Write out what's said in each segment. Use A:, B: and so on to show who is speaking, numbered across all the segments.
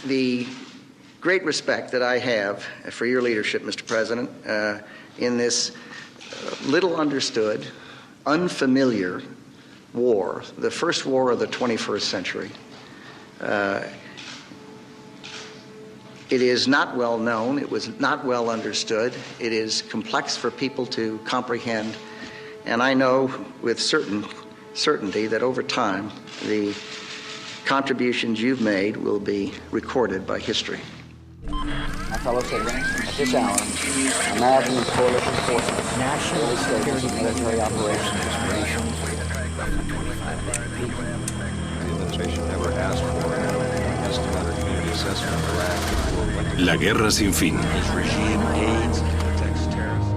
A: the great respect that I have for your leadership, Mr. President, in this little understood, unfamiliar war, the first war of the 21st century. It is not well known, it was not well understood, it is complex for people to comprehend, and I know with certainty that over time the contributions you've made will be recorded by history.
B: My fellow citizens, at this hour, American coalition forces, national security military operations.
C: The administration never asked for an estimate or community assessment of Iraq.
D: La guerra sin fin.
C: This regime aids and protects terrorists.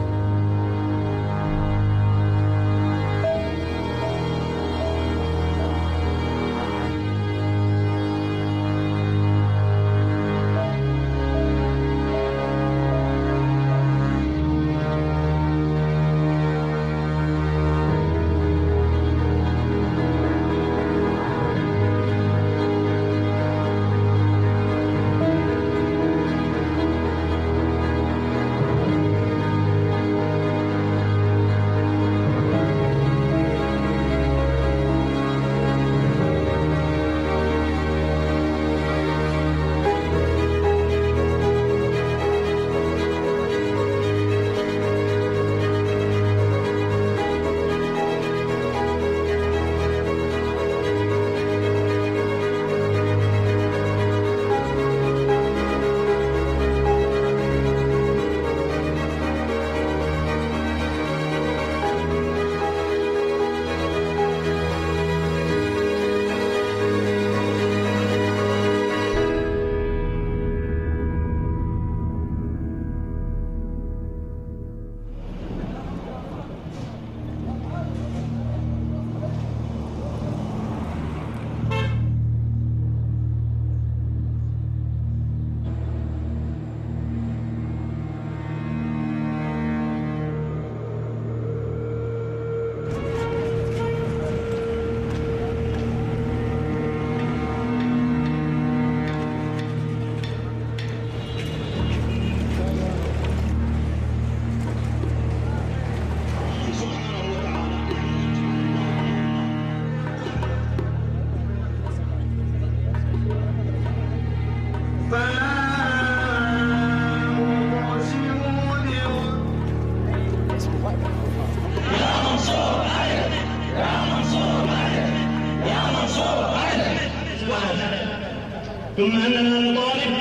E: ثم أننا نطالب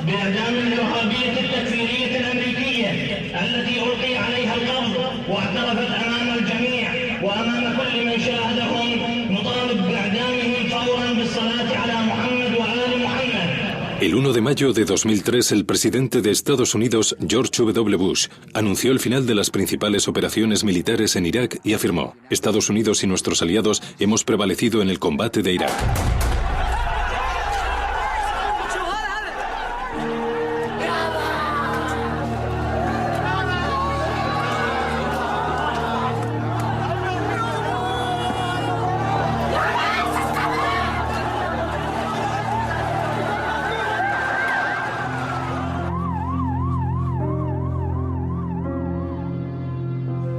E: بإعدام الوهابية التكفيرية الأمريكية التي ألقي عليها القبض واعترفت أمام الجميع وأمام كل من شاهدهم. نطالب بإعدامهم فورا بالصلاة على محمد وآل محمد.
D: El 1 de mayo de 2003, el presidente de Estados Unidos, George W. Bush, anunció el final de las principales operaciones militares en Irak y afirmó: Estados Unidos y nuestros aliados hemos prevalecido en el combate de Irak.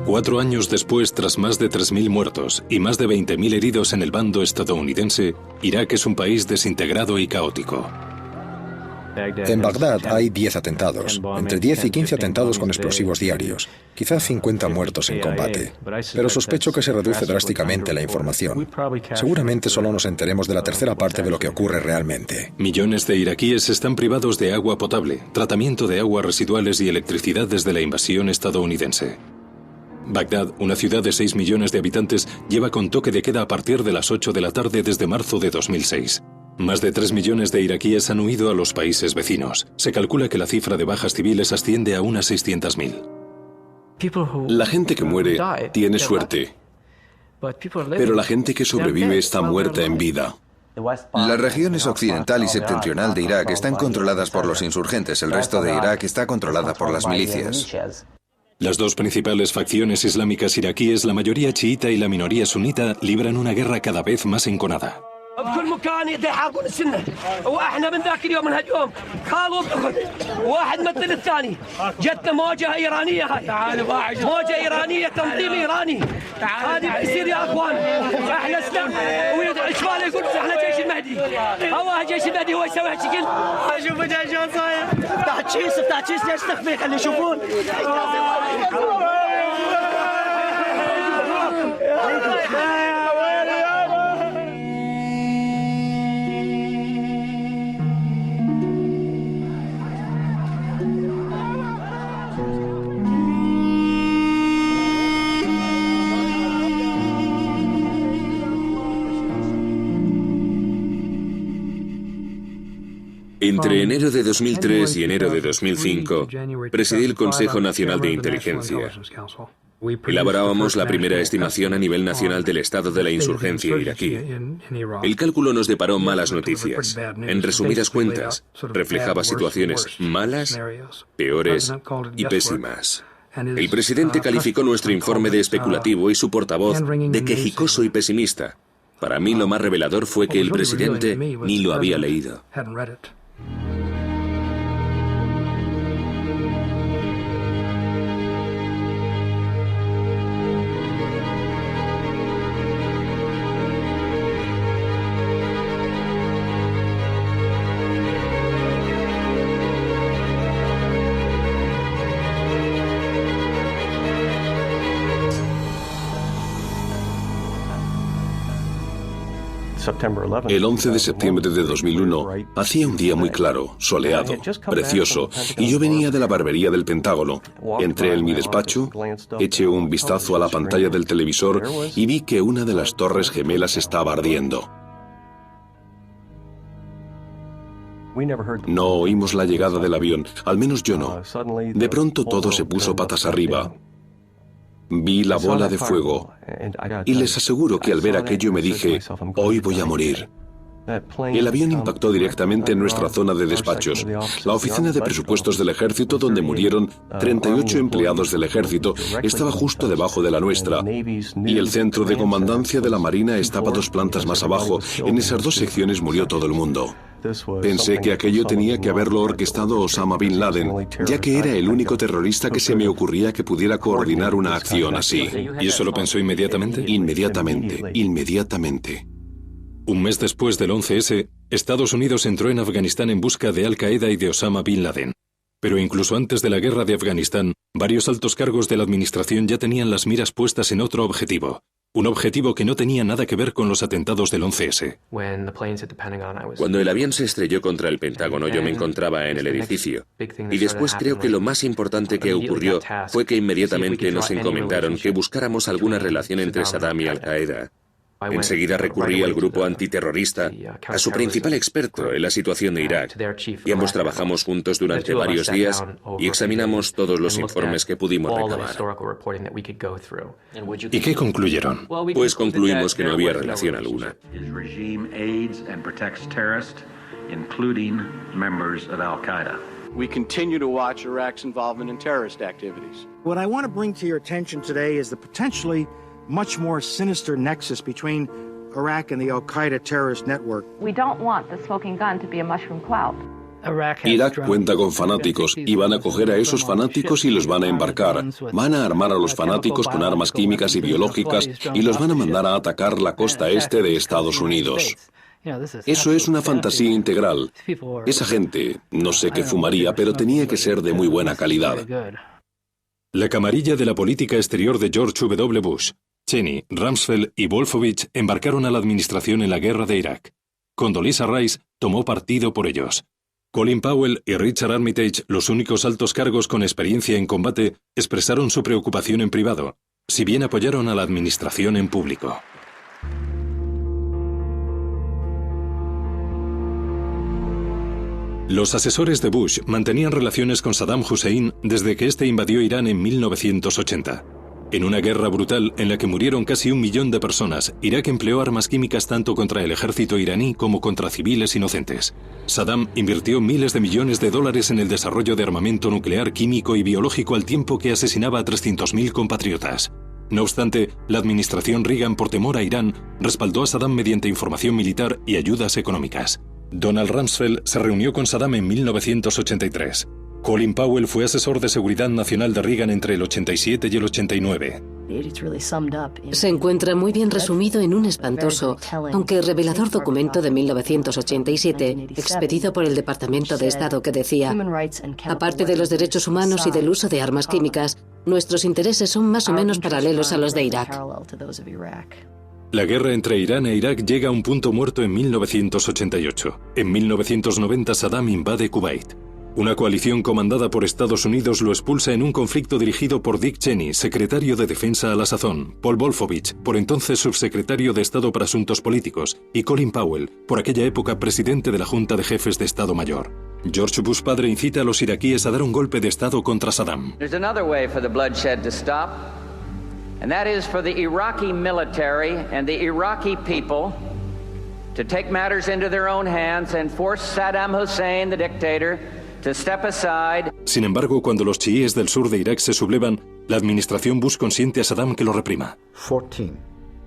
D: Cuatro años después, tras más de 3.000 muertos y más de 20.000 heridos en el bando estadounidense, Irak es un país desintegrado y caótico.
F: En Bagdad hay 10 atentados, entre 10 y 15 atentados con explosivos diarios, quizás 50 muertos en combate. Pero sospecho que se reduce drásticamente la información. Seguramente solo nos enteremos de la tercera parte de lo que ocurre realmente.
D: Millones de iraquíes están privados de agua potable, tratamiento de aguas residuales y electricidad desde la invasión estadounidense. Bagdad, una ciudad de 6 millones de habitantes, lleva con toque de queda a partir de las 8 de la tarde desde marzo de 2006. Más de 3 millones de iraquíes han huido a los países vecinos. Se calcula que la cifra de bajas civiles asciende a unas 600.000.
G: La gente que muere tiene suerte, pero la gente que sobrevive está muerta en vida.
C: Las regiones occidental y septentrional de Irak están controladas por los insurgentes, el resto de Irak está controlada por las milicias.
D: Las dos principales facciones islámicas iraquíes, la mayoría chiita y la minoría sunita, libran una guerra cada vez más enconada.
H: بكل مكان يحاربون السنة واحنا من ذاك اليوم من هاليوم خالوا بأخذ واحد مثل الثاني جتنا موجة إيرانية هاي موجة إيرانية تنظيم إيراني هذه ما يصير يا أخوان احنا اسلام وإشبال يقول احنا جيش المهدي هو جيش المهدي هو يسوي هالشكل شوفوا جاي شلون صاير افتح تشيس ليش تخفي خلي يشوفون
I: Entre enero de 2003 y enero de 2005, presidí el Consejo Nacional de Inteligencia. Elaborábamos la primera estimación a nivel nacional del estado de la insurgencia iraquí. El cálculo nos deparó malas noticias. En resumidas cuentas, reflejaba situaciones malas, peores y pésimas. El presidente calificó nuestro informe de especulativo y su portavoz de quejicoso y pesimista. Para mí lo más revelador fue que el presidente ni lo había leído.
G: El 11 de septiembre de 2001 hacía un día muy claro, soleado, precioso, y yo venía de la barbería del Pentágono. Entré en mi despacho, eché un vistazo a la pantalla del televisor y vi que una de las torres gemelas estaba ardiendo. No oímos la llegada del avión, al menos yo no. De pronto todo se puso patas arriba. Vi la bola de fuego y les aseguro que al ver aquello me dije, hoy voy a morir. El avión impactó directamente en nuestra zona de despachos, la oficina de presupuestos del ejército donde murieron 38 empleados del ejército estaba justo debajo de la nuestra y el centro de comandancia de la Marina estaba 2 plantas más abajo. En esas 2 secciones murió todo el mundo. Pensé que aquello tenía que haberlo orquestado Osama Bin Laden, ya que era el único terrorista que se me ocurría que pudiera coordinar una acción así.
D: ¿Y eso lo pensó inmediatamente?
G: Inmediatamente.
D: Un mes después del 11S, Estados Unidos entró en Afganistán en busca de Al-Qaeda y de Osama Bin Laden. Pero incluso antes de la guerra de Afganistán, varios altos cargos de la administración ya tenían las miras puestas en otro objetivo. Un objetivo que no tenía nada que ver con los atentados del 11S.
I: Cuando el avión se estrelló contra el Pentágono, yo me encontraba en el edificio. Y después creo que lo más importante que ocurrió fue que inmediatamente nos encomendaron que buscáramos alguna relación entre Saddam y Al-Qaeda. Enseguida recurrí al grupo antiterrorista, a su principal experto en la situación de Irak, y ambos trabajamos juntos durante varios días y examinamos todos los informes que pudimos recabar.
D: ¿Y qué concluyeron?
I: Pues concluimos que no había relación alguna.
J: We continue to watch Iraq's involvement in terrorist activities.
K: What I want to bring to your attention today is the potentially much more sinister nexus between Iraq and the Al-Qaeda terrorist network.
L: We don't want the smoking gun to be a mushroom cloud.
G: Irak cuenta con fanáticos y van a coger a esos fanáticos y los van a embarcar. Van a armar a los fanáticos con armas químicas y biológicas y los van a mandar a atacar la costa este de Estados Unidos. Eso es una fantasía integral. Esa gente, no sé qué fumaría, pero tenía que ser de muy buena calidad.
D: La camarilla de la política exterior de George W. Bush, Cheney, Rumsfeld y Wolfowitz embarcaron a la administración en la guerra de Irak. Condoleezza Rice tomó partido por ellos. Colin Powell y Richard Armitage, los únicos altos cargos con experiencia en combate, expresaron su preocupación en privado, si bien apoyaron a la administración en público. Los asesores de Bush mantenían relaciones con Saddam Hussein desde que éste invadió Irán en 1980. En una guerra brutal en la que murieron casi 1 millón de personas, Irak empleó armas químicas tanto contra el ejército iraní como contra civiles inocentes. Saddam invirtió miles de millones de dólares en el desarrollo de armamento nuclear, químico y biológico al tiempo que asesinaba a 300.000 compatriotas. No obstante, la administración Reagan, por temor a Irán, respaldó a Saddam mediante información militar y ayudas económicas. Donald Rumsfeld se reunió con Saddam en 1983. Colin Powell fue asesor de seguridad nacional de Reagan entre el 87 y el 89.
M: Se encuentra muy bien resumido en un espantoso, aunque revelador documento de 1987, expedido por el Departamento de Estado, que decía: aparte de los derechos humanos y del uso de armas químicas, nuestros intereses son más o menos paralelos a los de Irak.
D: La guerra entre Irán e Irak llega a un punto muerto en 1988. En 1990 Saddam invade Kuwait. Una coalición comandada por Estados Unidos lo expulsa en un conflicto dirigido por Dick Cheney, secretario de Defensa a la sazón, Paul Wolfowitz, por entonces subsecretario de Estado para Asuntos Políticos, y Colin Powell, por aquella época presidente de la Junta de Jefes de Estado Mayor. George Bush padre incita a los iraquíes a dar un golpe de Estado contra Saddam.
B: There's another way for the bloodshed to stop, and that is for the Iraqi military and the Iraqi people to take matters into their own hands and force Saddam Hussein, the dictator, to step aside.
D: Sin embargo, cuando los chiíes del sur de Irak se sublevan, la administración Bush consiente a Saddam que lo reprima.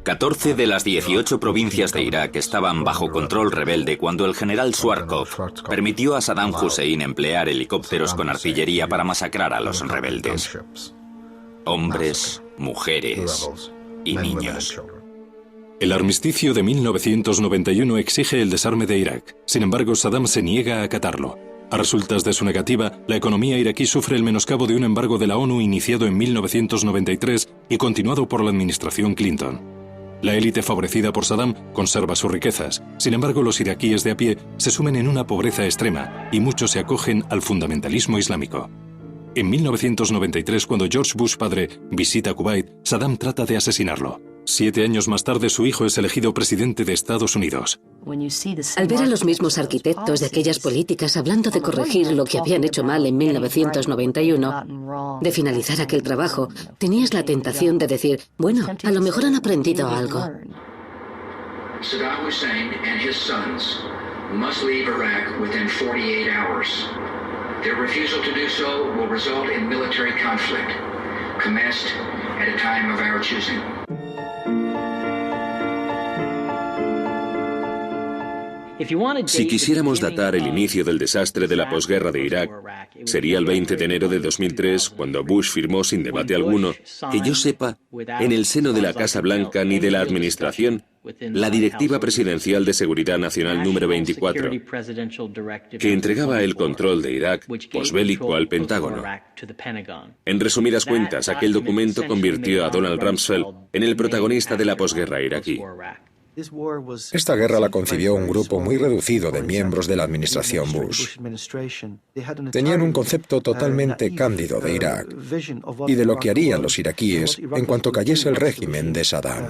N: 14 de las 18 provincias de Irak estaban bajo control rebelde cuando el general Schwarzkopf permitió a Saddam Hussein emplear helicópteros con artillería para masacrar a los rebeldes. Hombres, mujeres y niños.
D: El armisticio de 1991 exige el desarme de Irak. Sin embargo, Saddam se niega a acatarlo. A resultas de su negativa, la economía iraquí sufre el menoscabo de un embargo de la ONU iniciado en 1993 y continuado por la administración Clinton. La élite favorecida por Saddam conserva sus riquezas. Sin embargo, los iraquíes de a pie se sumen en una pobreza extrema y muchos se acogen al fundamentalismo islámico. En 1993, cuando George Bush padre visita Kuwait, Saddam trata de asesinarlo. 7 años más tarde, su hijo es elegido presidente de Estados Unidos.
M: Al ver a los mismos arquitectos de aquellas políticas hablando de corregir lo que habían hecho mal en 1991, de finalizar aquel trabajo, tenías la tentación de decir, bueno, a lo mejor han aprendido algo.
O: Saddam Hussein and his sons must leave Iraq within 48 hours. Their refusal to do so will result in military conflict, commenced at a time of our choosing.
I: Si quisiéramos datar el inicio del desastre de la posguerra de Irak, sería el 20 de enero de 2003, cuando Bush firmó sin debate alguno, que yo sepa, en el seno de la Casa Blanca ni de la administración, la Directiva Presidencial de Seguridad Nacional número 24, que entregaba el control de Irak posbélico al Pentágono. En resumidas cuentas, aquel documento convirtió a Donald Rumsfeld en el protagonista de la posguerra iraquí.
F: Esta guerra la concibió un grupo muy reducido de miembros de la administración Bush. Tenían un concepto totalmente cándido de Irak y de lo que harían los iraquíes en cuanto cayese el régimen de Saddam.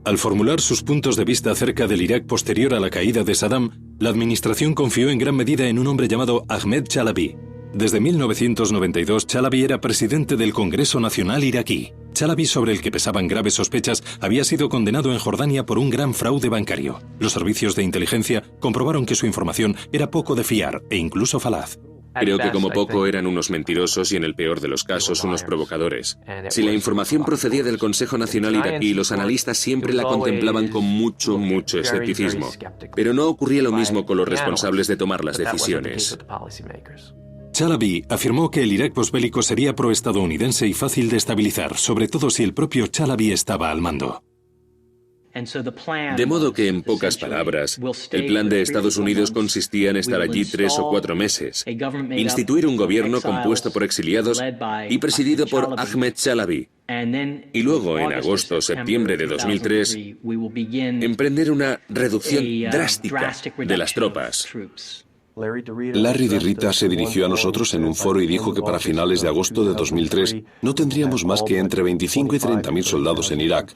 D: Al formular sus puntos de vista acerca del Irak posterior a la caída de Saddam, la administración confió en gran medida en un hombre llamado Ahmed Chalabi. Desde 1992, Chalabi era presidente del Congreso Nacional iraquí. Chalabi, sobre el que pesaban graves sospechas, había sido condenado en Jordania por un gran fraude bancario. Los servicios de inteligencia comprobaron que su información era poco de fiar e incluso falaz.
I: Creo que como poco eran unos mentirosos y en el peor de los casos unos provocadores. Si la información procedía del Consejo Nacional iraquí, los analistas siempre la contemplaban con mucho escepticismo. Pero no ocurría lo mismo con los responsables de tomar las decisiones.
D: Chalabi afirmó que el Irak posbélico sería proestadounidense y fácil de estabilizar, sobre todo si el propio Chalabi estaba al mando.
I: De modo que, en pocas palabras, el plan de Estados Unidos consistía en estar allí 3 o 4 meses, instituir un gobierno compuesto por exiliados y presidido por Ahmed Chalabi, y luego, en agosto o septiembre de 2003, emprender una reducción drástica de las tropas.
G: Larry DeRita se dirigió a nosotros en un foro y dijo que para finales de agosto de 2003 no tendríamos más que entre 25 y 30.000 soldados en Irak.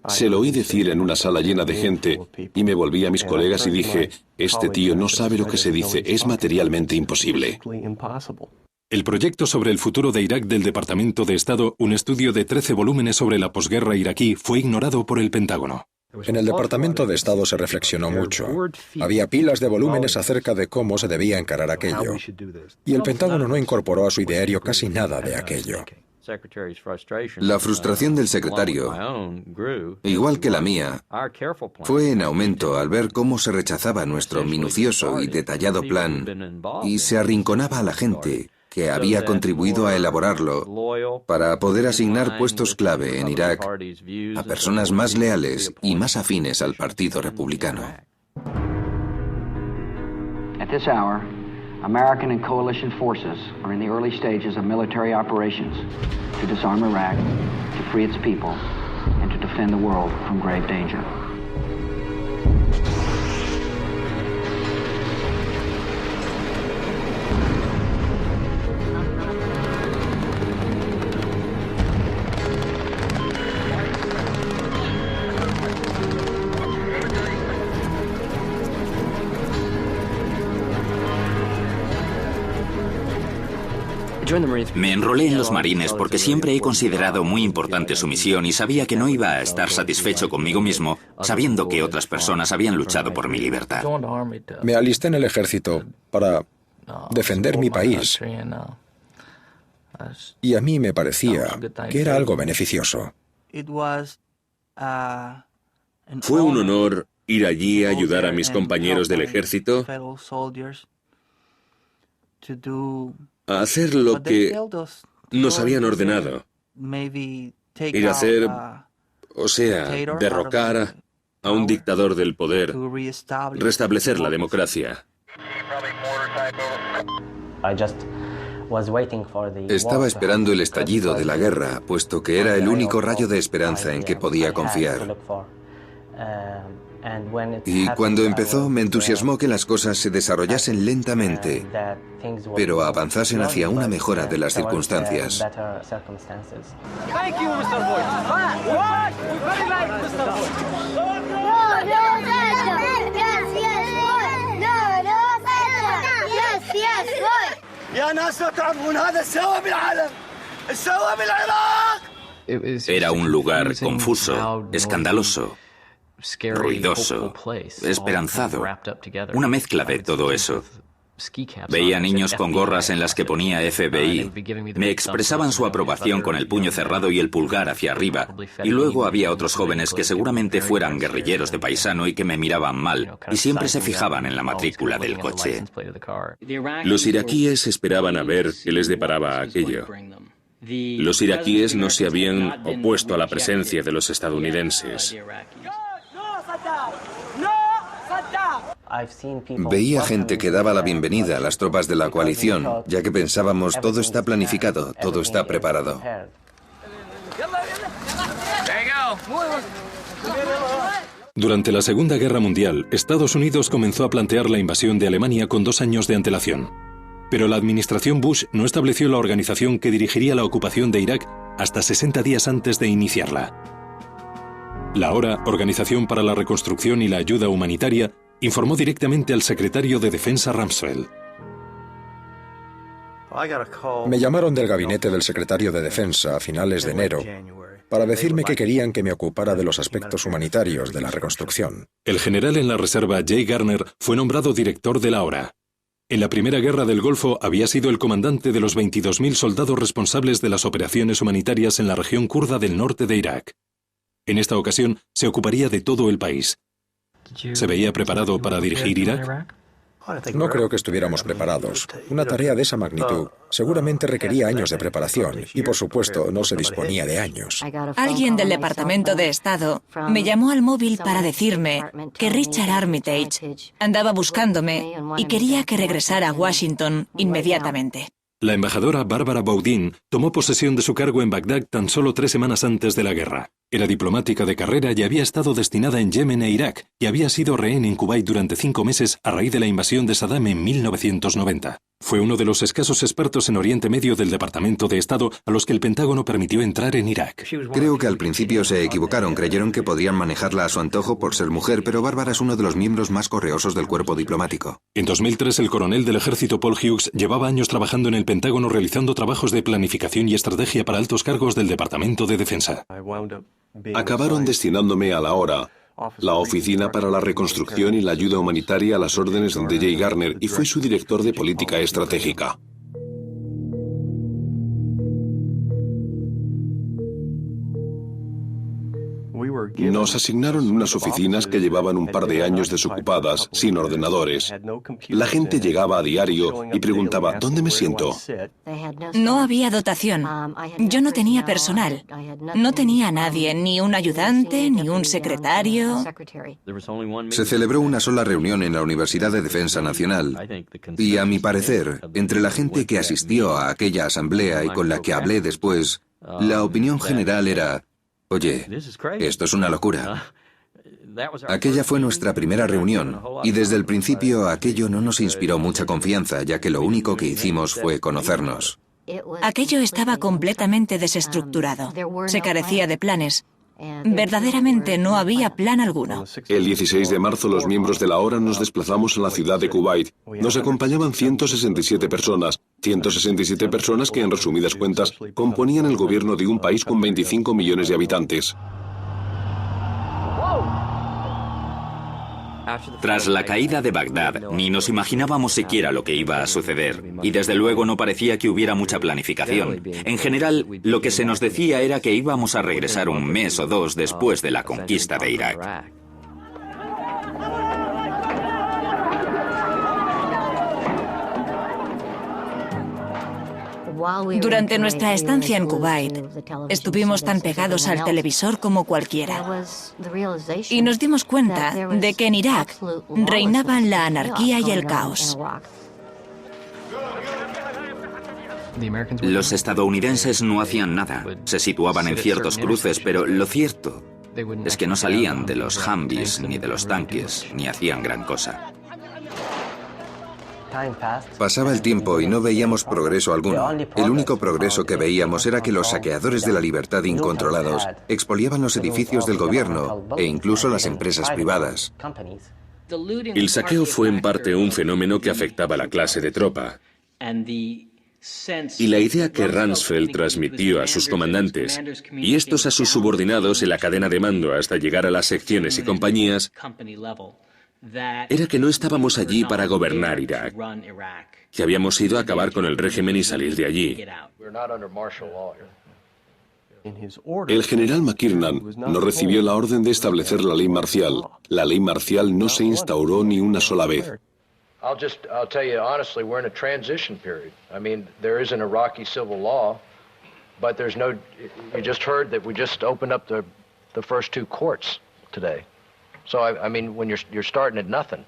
G: Se lo oí decir en una sala llena de gente y me volví a mis colegas y dije, este tío no sabe lo que se dice, es materialmente imposible.
D: El proyecto sobre el futuro de Irak del Departamento de Estado, un estudio de 13 volúmenes sobre la posguerra iraquí, fue ignorado por el Pentágono.
F: En el Departamento de Estado se reflexionó mucho. Había pilas de volúmenes acerca de cómo se debía encarar aquello. Y el Pentágono no incorporó a su ideario casi nada de aquello.
C: La frustración del secretario, igual que la mía, fue en aumento al ver cómo se rechazaba nuestro minucioso y detallado plan y se arrinconaba a la gente que había contribuido a elaborarlo para poder asignar puestos clave en Irak a personas más leales y más afines al Partido Republicano.
P: At this hour, American and coalition forces are in the early stages of military operations to disarm Iraq, to free its people, and to defend the world from grave danger.
N: Me enrolé en los marines porque siempre he considerado muy importante su misión y sabía que no iba a estar satisfecho conmigo mismo sabiendo que otras personas habían luchado por mi libertad.
F: Me alisté en el ejército para defender mi país y a mí me parecía que era algo beneficioso.
I: Fue un honor ir allí a ayudar a mis compañeros del ejército a hacer lo que nos habían ordenado. Ir a hacer, o sea, derrocar a un dictador del poder, restablecer la democracia.
C: Estaba esperando el estallido de la guerra, puesto que era el único rayo de esperanza en que podía confiar. Y cuando empezó, me entusiasmó que las cosas se desarrollasen lentamente, pero avanzasen hacia una mejora de las circunstancias.
N: Era un lugar confuso, escandaloso, ruidoso, esperanzado, una mezcla de todo eso. Veía niños con gorras en las que ponía FBI. Me expresaban su aprobación con el puño cerrado y el pulgar hacia arriba. Y luego había otros jóvenes que seguramente fueran guerrilleros de paisano y que me miraban mal, y siempre se fijaban en la matrícula del coche.
I: Los iraquíes esperaban a ver qué les deparaba aquello. Los iraquíes no se habían opuesto a la presencia de los estadounidenses.
C: Veía gente que daba la bienvenida a las tropas de la coalición, ya que pensábamos todo está planificado, todo está preparado.
D: Durante la Segunda Guerra Mundial, Estados Unidos comenzó a plantear la invasión de Alemania con 2 años de antelación. Pero la administración Bush no estableció la organización que dirigiría la ocupación de Irak hasta 60 días antes de iniciarla. La ahora Organización para la Reconstrucción y la Ayuda Humanitaria informó directamente al secretario de Defensa Rumsfeld.
F: Me llamaron del gabinete del secretario de Defensa a finales de enero para decirme que querían que me ocupara de los aspectos humanitarios de la reconstrucción.
D: El general en la reserva Jay Garner fue nombrado director de la ORA. En la Primera Guerra del Golfo había sido el comandante de los 22.000 soldados responsables de las operaciones humanitarias en la región kurda del norte de Irak. En esta ocasión se ocuparía de todo el país. ¿Se veía preparado para dirigir Irak?
F: No creo que estuviéramos preparados. Una tarea de esa magnitud seguramente requería años de preparación y, por supuesto, no se disponía de años.
Q: Alguien del Departamento de Estado me llamó al móvil para decirme que Richard Armitage andaba buscándome y quería que regresara a Washington inmediatamente.
D: La embajadora Barbara Boudin tomó posesión de su cargo en Bagdad tan solo 3 semanas antes de la guerra. Era diplomática de carrera y había estado destinada en Yemen e Irak, y había sido rehén en Kuwait durante 5 meses a raíz de la invasión de Saddam en 1990. Fue uno de los escasos expertos en Oriente Medio del Departamento de Estado a los que el Pentágono permitió entrar en Irak.
C: Creo que al principio se equivocaron, creyeron que podían manejarla a su antojo por ser mujer, pero Bárbara es uno de los miembros más correosos del cuerpo diplomático.
D: En 2003, el coronel del ejército Paul Hughes llevaba años trabajando en el Pentágono realizando trabajos de planificación y estrategia para altos cargos del Departamento de Defensa.
G: Acabaron destinándome a la ORA, la Oficina para la Reconstrucción y la Ayuda Humanitaria, a las órdenes de Jay Garner, y fui su director de política estratégica. Nos asignaron unas oficinas que llevaban un par de años desocupadas, sin ordenadores. La gente llegaba a diario y preguntaba, ¿dónde me siento?
Q: No había dotación. Yo no tenía personal. No tenía a nadie, ni un ayudante, ni un secretario.
C: Se celebró una sola reunión en la Universidad de Defensa Nacional. Y a mi parecer, entre la gente que asistió a aquella asamblea y con la que hablé después, la opinión general era: oye, esto es una locura. Aquella fue nuestra primera reunión, y desde el principio aquello no nos inspiró mucha confianza, ya que lo único que hicimos fue conocernos.
Q: Aquello estaba completamente desestructurado. Se carecía de planes. Verdaderamente no había plan alguno.
G: El 16 de marzo los miembros de la hora nos desplazamos a la ciudad de Kuwait. Nos acompañaban 167 personas. 167 personas que, en resumidas cuentas, componían el gobierno de un país con 25 millones de habitantes.
N: Tras la caída de Bagdad, ni nos imaginábamos siquiera lo que iba a suceder, y desde luego no parecía que hubiera mucha planificación. En general, lo que se nos decía era que íbamos a regresar un mes o dos después de la conquista de Irak.
Q: Durante nuestra estancia en Kuwait, estuvimos tan pegados al televisor como cualquiera. Y nos dimos cuenta de que en Irak reinaban la anarquía y el caos.
N: Los estadounidenses no hacían nada. Se situaban en ciertos cruces, pero lo cierto es que no salían de los Humvees ni de los tanques, ni hacían gran cosa.
C: Pasaba el tiempo y no veíamos progreso alguno. El único progreso que veíamos era que los saqueadores de la libertad incontrolados expoliaban los edificios del gobierno e incluso las empresas privadas.
I: El saqueo fue en parte un fenómeno que afectaba a la clase de tropa. Y la idea que Rumsfeld transmitió a sus comandantes y estos a sus subordinados en la cadena de mando hasta llegar a las secciones y compañías era que no estábamos allí para gobernar Irak, que habíamos ido a acabar con el régimen y salir de allí.
G: El general McKiernan no recibió la orden de establecer la ley marcial. La ley marcial no se instauró ni una sola vez.
R: I'll tell you honestly, we're in a transition period. I mean, there is an Iraqi civil law, but there's no. You just heard that we just opened up the first two courts today. So I mean, when you're starting at nothing.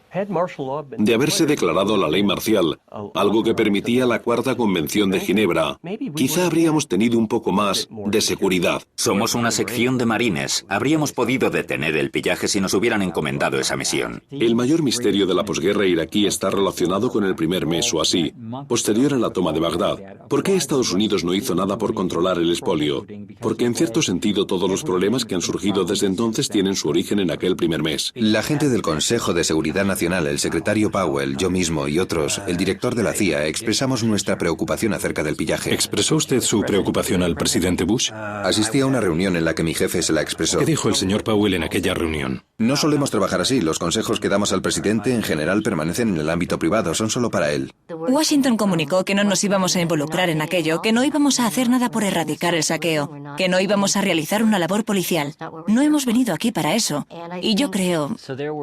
G: De haberse declarado la ley marcial, algo que permitía la Cuarta Convención de Ginebra, quizá habríamos tenido un poco más de seguridad.
N: Somos una sección de marines. Habríamos podido detener el pillaje si nos hubieran encomendado esa misión.
G: El mayor misterio de la posguerra iraquí está relacionado con el primer mes o así, posterior a la toma de Bagdad. ¿Por qué Estados Unidos no hizo nada por controlar el expolio? Porque en cierto sentido todos los problemas que han surgido desde entonces tienen su origen en aquel primer mes.
C: La gente del Consejo de Seguridad Nacional, el secretario Powell, yo mismo y otros, el director de la CIA, expresamos nuestra preocupación acerca del pillaje.
D: ¿Expresó usted su preocupación al presidente Bush?
C: Asistí a una reunión en la que mi jefe se la expresó.
D: ¿Qué dijo el señor Powell en aquella reunión?
C: No solemos trabajar así. Los consejos que damos al presidente en general permanecen en el ámbito privado, son solo para él.
Q: Washington comunicó que no nos íbamos a involucrar en aquello, que no íbamos a hacer nada por erradicar el saqueo, que no íbamos a realizar una labor policial. No hemos venido aquí para eso. Y yo creo...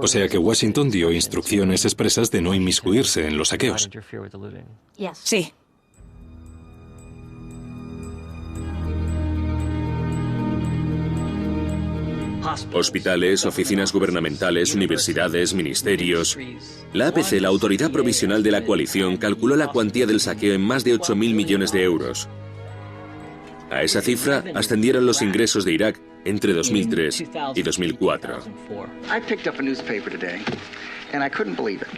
D: O sea que Washington dio instrucciones expresas de no inmiscuirse en los saqueos.
Q: Sí.
I: Hospitales, oficinas gubernamentales, universidades, ministerios. La APC, la Autoridad Provisional de la Coalición, calculó la cuantía del saqueo en más de 8.000 millones de euros. A esa cifra ascendieron los ingresos de Irak entre 2003 y 2004.
A: I picked up a newspaper today and I couldn't believe it.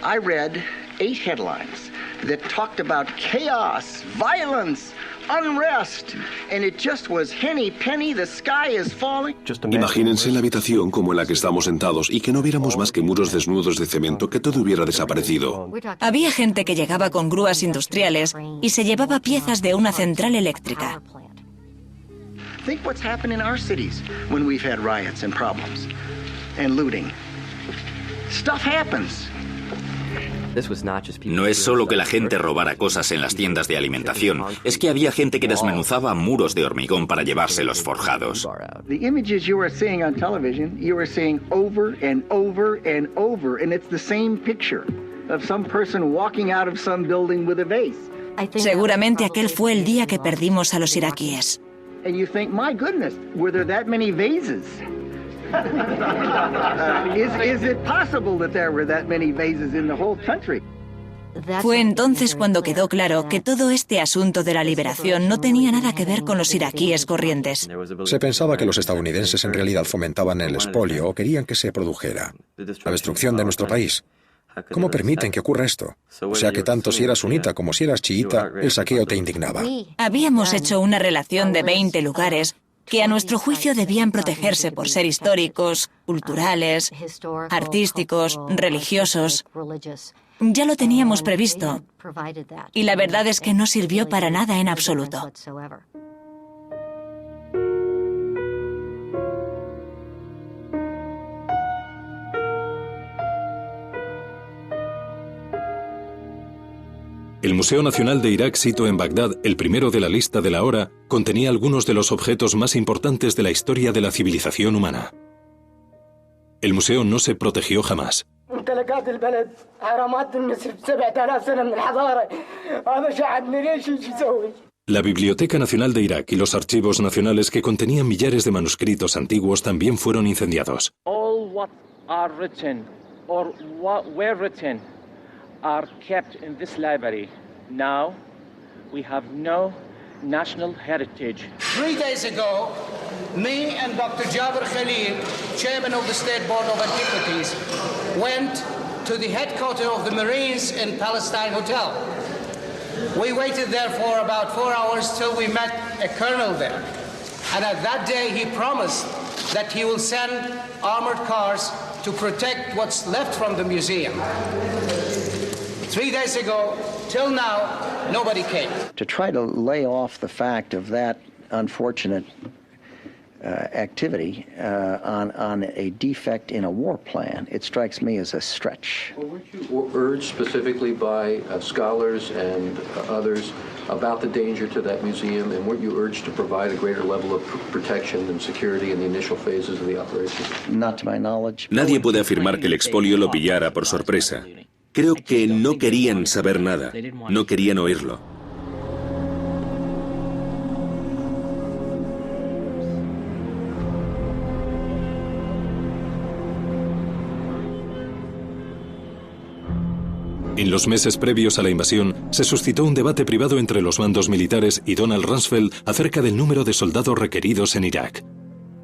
A: I read 8 headlines that talked about chaos, violence, unrest, and it just was henny penny, the sky is falling.
G: Imagínense la habitación como en la que estamos sentados y que no viéramos más que muros desnudos de cemento, que todo hubiera desaparecido.
Q: Había gente que llegaba con grúas industriales y se llevaba piezas de una central eléctrica.
A: Think what's happened in our cities when we've had riots and problems and looting. Stuff happens.
N: No es solo que la gente robara cosas en las tiendas de alimentación, es que había gente que desmenuzaba muros de hormigón para llevárselos forjados.
A: The images you are seeing on television, you are seeing over and over and over, and it's the same picture of some person walking out of some building with a vase.
Q: Seguramente aquel fue el día que perdimos a los iraquíes.
A: And you think, my goodness, were there that many vases? Is it possible that there were that many vases in the whole country?
Q: Fue entonces cuando quedó claro que todo este asunto de la liberación no tenía nada que ver con los iraquíes corrientes.
F: Se pensaba que los estadounidenses en realidad fomentaban el expolio o querían que se produjera la destrucción de nuestro país. ¿Cómo permiten que ocurra esto? O sea que tanto si eras sunita como si eras chiita, el saqueo te indignaba.
Q: Habíamos hecho una relación de 20 lugares que a nuestro juicio debían protegerse por ser históricos, culturales, artísticos, religiosos. Ya lo teníamos previsto, y la verdad es que no sirvió para nada en absoluto.
D: El Museo Nacional de Irak, sito en Bagdad, el primero de la lista de la hora, contenía algunos de los objetos más importantes de la historia de la civilización humana. El museo no se protegió jamás. La Biblioteca Nacional de Irak y los archivos nacionales que contenían millares de manuscritos antiguos también fueron incendiados.
S: Are kept in this library. Now, we have no national heritage.
T: 3 days ago, me and Dr. Jabir Khalil, chairman of the State Board of Antiquities, went to the headquarters of the Marines in Palestine Hotel. We waited there for about 4 hours till we met a colonel there. And at that day, he promised that he will send armored cars to protect what's left from the museum. 3 days ago, till now, nobody came.
A: To try to lay off the fact of that unfortunate activity on a defect in a war plan, it strikes me as a stretch.
U: Well, weren't you urged specifically by scholars and others about the danger to that museum, and weren't you urged to provide a greater level of protection and security in the initial phases of the operation?
A: Not to my knowledge.
I: Nadie puede afirmar que el expolio lo pillara por sorpresa. Creo que no querían saber nada, no querían oírlo.
D: En los meses previos a la invasión, se suscitó un debate privado entre los mandos militares y Donald Rumsfeld acerca del número de soldados requeridos en Irak.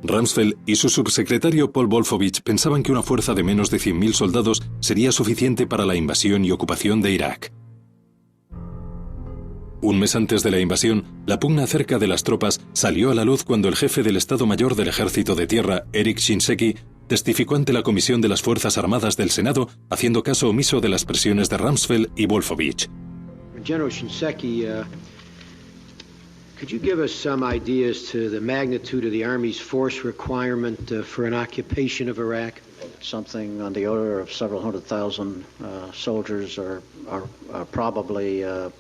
D: Rumsfeld y su subsecretario Paul Wolfowitz pensaban que una fuerza de menos de 100.000 soldados sería suficiente para la invasión y ocupación de Irak. Un mes antes de la invasión, la pugna acerca de las tropas salió a la luz cuando el jefe del Estado Mayor del Ejército de Tierra, Eric Shinseki, testificó ante la Comisión de las Fuerzas Armadas del Senado, haciendo caso omiso de las presiones de Rumsfeld y Wolfowitz.
V: General Shinseki, could you give us some ideas to the magnitude of the Army's force requirement for an occupation of Iraq?
W: Something on the order of several 100,000 soldiers are probably, a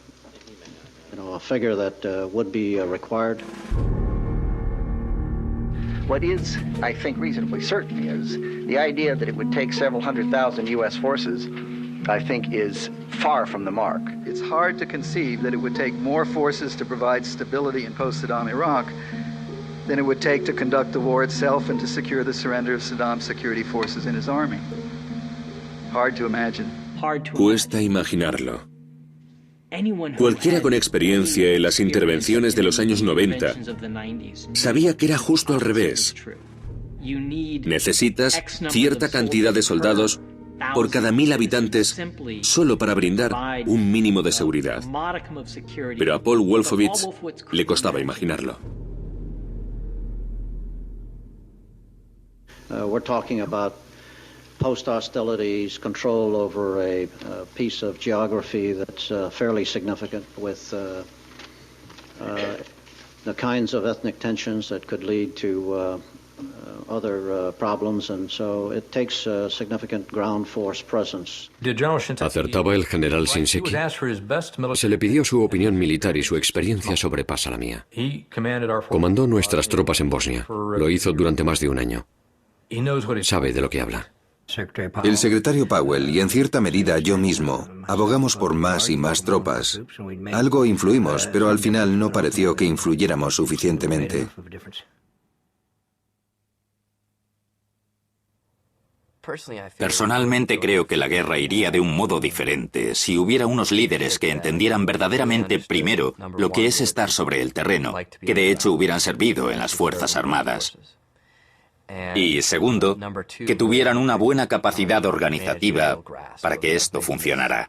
W: figure that would be required.
A: What is, I think, reasonably certain is the idea that it would take several 100,000 U.S. forces, I think, is far from the mark.
X: It's hard to conceive that it would take more forces to provide stability in post-Saddam Iraq than it would take to conduct the war itself and to secure the surrender of Saddam's security forces in his army. Hard to imagine.
I: Cuesta imaginarlo. Cualquiera con experiencia en las intervenciones de los años 90 sabía que era justo al revés. Necesitas cierta cantidad de soldados por cada 1.000 habitantes solo para brindar un mínimo de seguridad. Pero a Paul Wolfowitz le costaba imaginarlo.
W: We're talking about post-hostilities, control over a piece of geography that's fairly significant with the kinds of ethnic tensions that could lead to other problems, and so it takes a significant ground force presence.
E: ¿Acertaba el general Shinseki? Se le pidió su opinión militar y su experiencia sobrepasa la mía. Comandó nuestras tropas en Bosnia. Lo hizo durante más de un año. Sabe de lo que habla.
C: El secretario Powell y en cierta medida yo mismo abogamos por más y más tropas. Algo influimos, pero al final no pareció que influyéramos suficientemente.
N: Personalmente creo que la guerra iría de un modo diferente si hubiera unos líderes que entendieran verdaderamente, primero, lo que es estar sobre el terreno, que de hecho hubieran servido en las Fuerzas Armadas. Y segundo, que tuvieran una buena capacidad organizativa para que esto funcionara.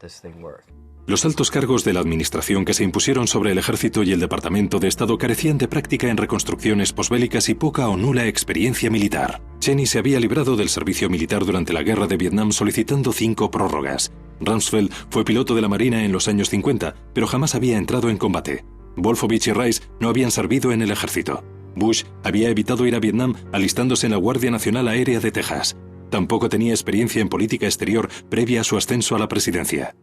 D: Los altos cargos de la administración que se impusieron sobre el ejército y el Departamento de Estado carecían de práctica en reconstrucciones posbélicas y poca o nula experiencia militar. Cheney se había librado del servicio militar durante la guerra de Vietnam solicitando 5 prórrogas. Rumsfeld fue piloto de la Marina en los años 50, pero jamás había entrado en combate. Wolfowitz y Rice no habían servido en el ejército. Bush había evitado ir a Vietnam alistándose en la Guardia Nacional Aérea de Texas. Tampoco tenía experiencia en política exterior previa a su ascenso a la presidencia.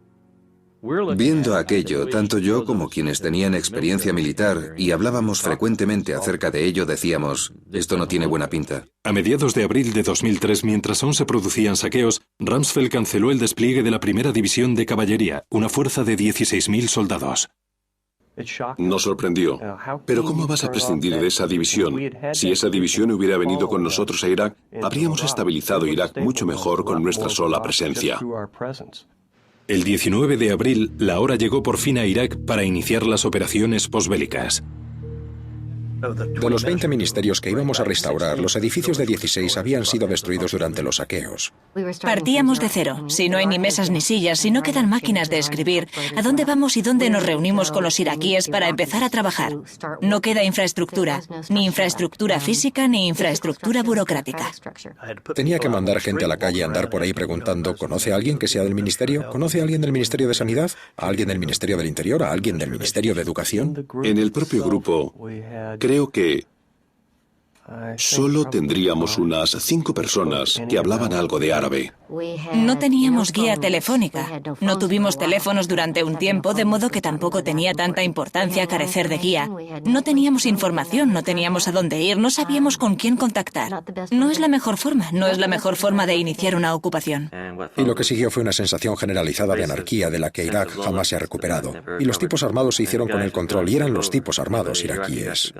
C: Viendo aquello, tanto yo como quienes tenían experiencia militar y hablábamos frecuentemente acerca de ello, decíamos, esto no tiene buena pinta.
D: A mediados de abril de 2003, mientras aún se producían saqueos, Rumsfeld canceló el despliegue de la primera división de caballería, una fuerza de 16.000 soldados.
G: Nos sorprendió. Pero ¿cómo vas a prescindir de esa división? Si esa división hubiera venido con nosotros a Irak, habríamos estabilizado Irak mucho mejor con nuestra sola presencia.
D: El 19 de abril, la hora llegó por fin a Irak para iniciar las operaciones posbélicas.
F: De los 20 ministerios que íbamos a restaurar, los edificios de 16 habían sido destruidos durante los saqueos.
Q: Partíamos de cero. Si no hay ni mesas ni sillas, si no quedan máquinas de escribir, ¿a dónde vamos y dónde nos reunimos con los iraquíes para empezar a trabajar? No queda infraestructura, ni infraestructura física ni infraestructura burocrática.
F: Tenía que mandar gente a la calle a andar por ahí preguntando, ¿conoce a alguien que sea del ministerio? ¿Conoce a alguien del Ministerio de Sanidad? ¿A alguien del Ministerio del Interior? ¿A alguien del Ministerio de Educación?
G: En el propio grupo, creo que solo tendríamos unas 5 personas que hablaban algo de árabe.
Q: No teníamos guía telefónica. No tuvimos teléfonos durante un tiempo, de modo que tampoco tenía tanta importancia carecer de guía. No teníamos información, no teníamos a dónde ir, no sabíamos con quién contactar. No es la mejor forma de iniciar una ocupación.
F: Y lo que siguió fue una sensación generalizada de anarquía de la que Irak jamás se ha recuperado. Y los tipos armados se hicieron con el control, y eran los tipos armados iraquíes.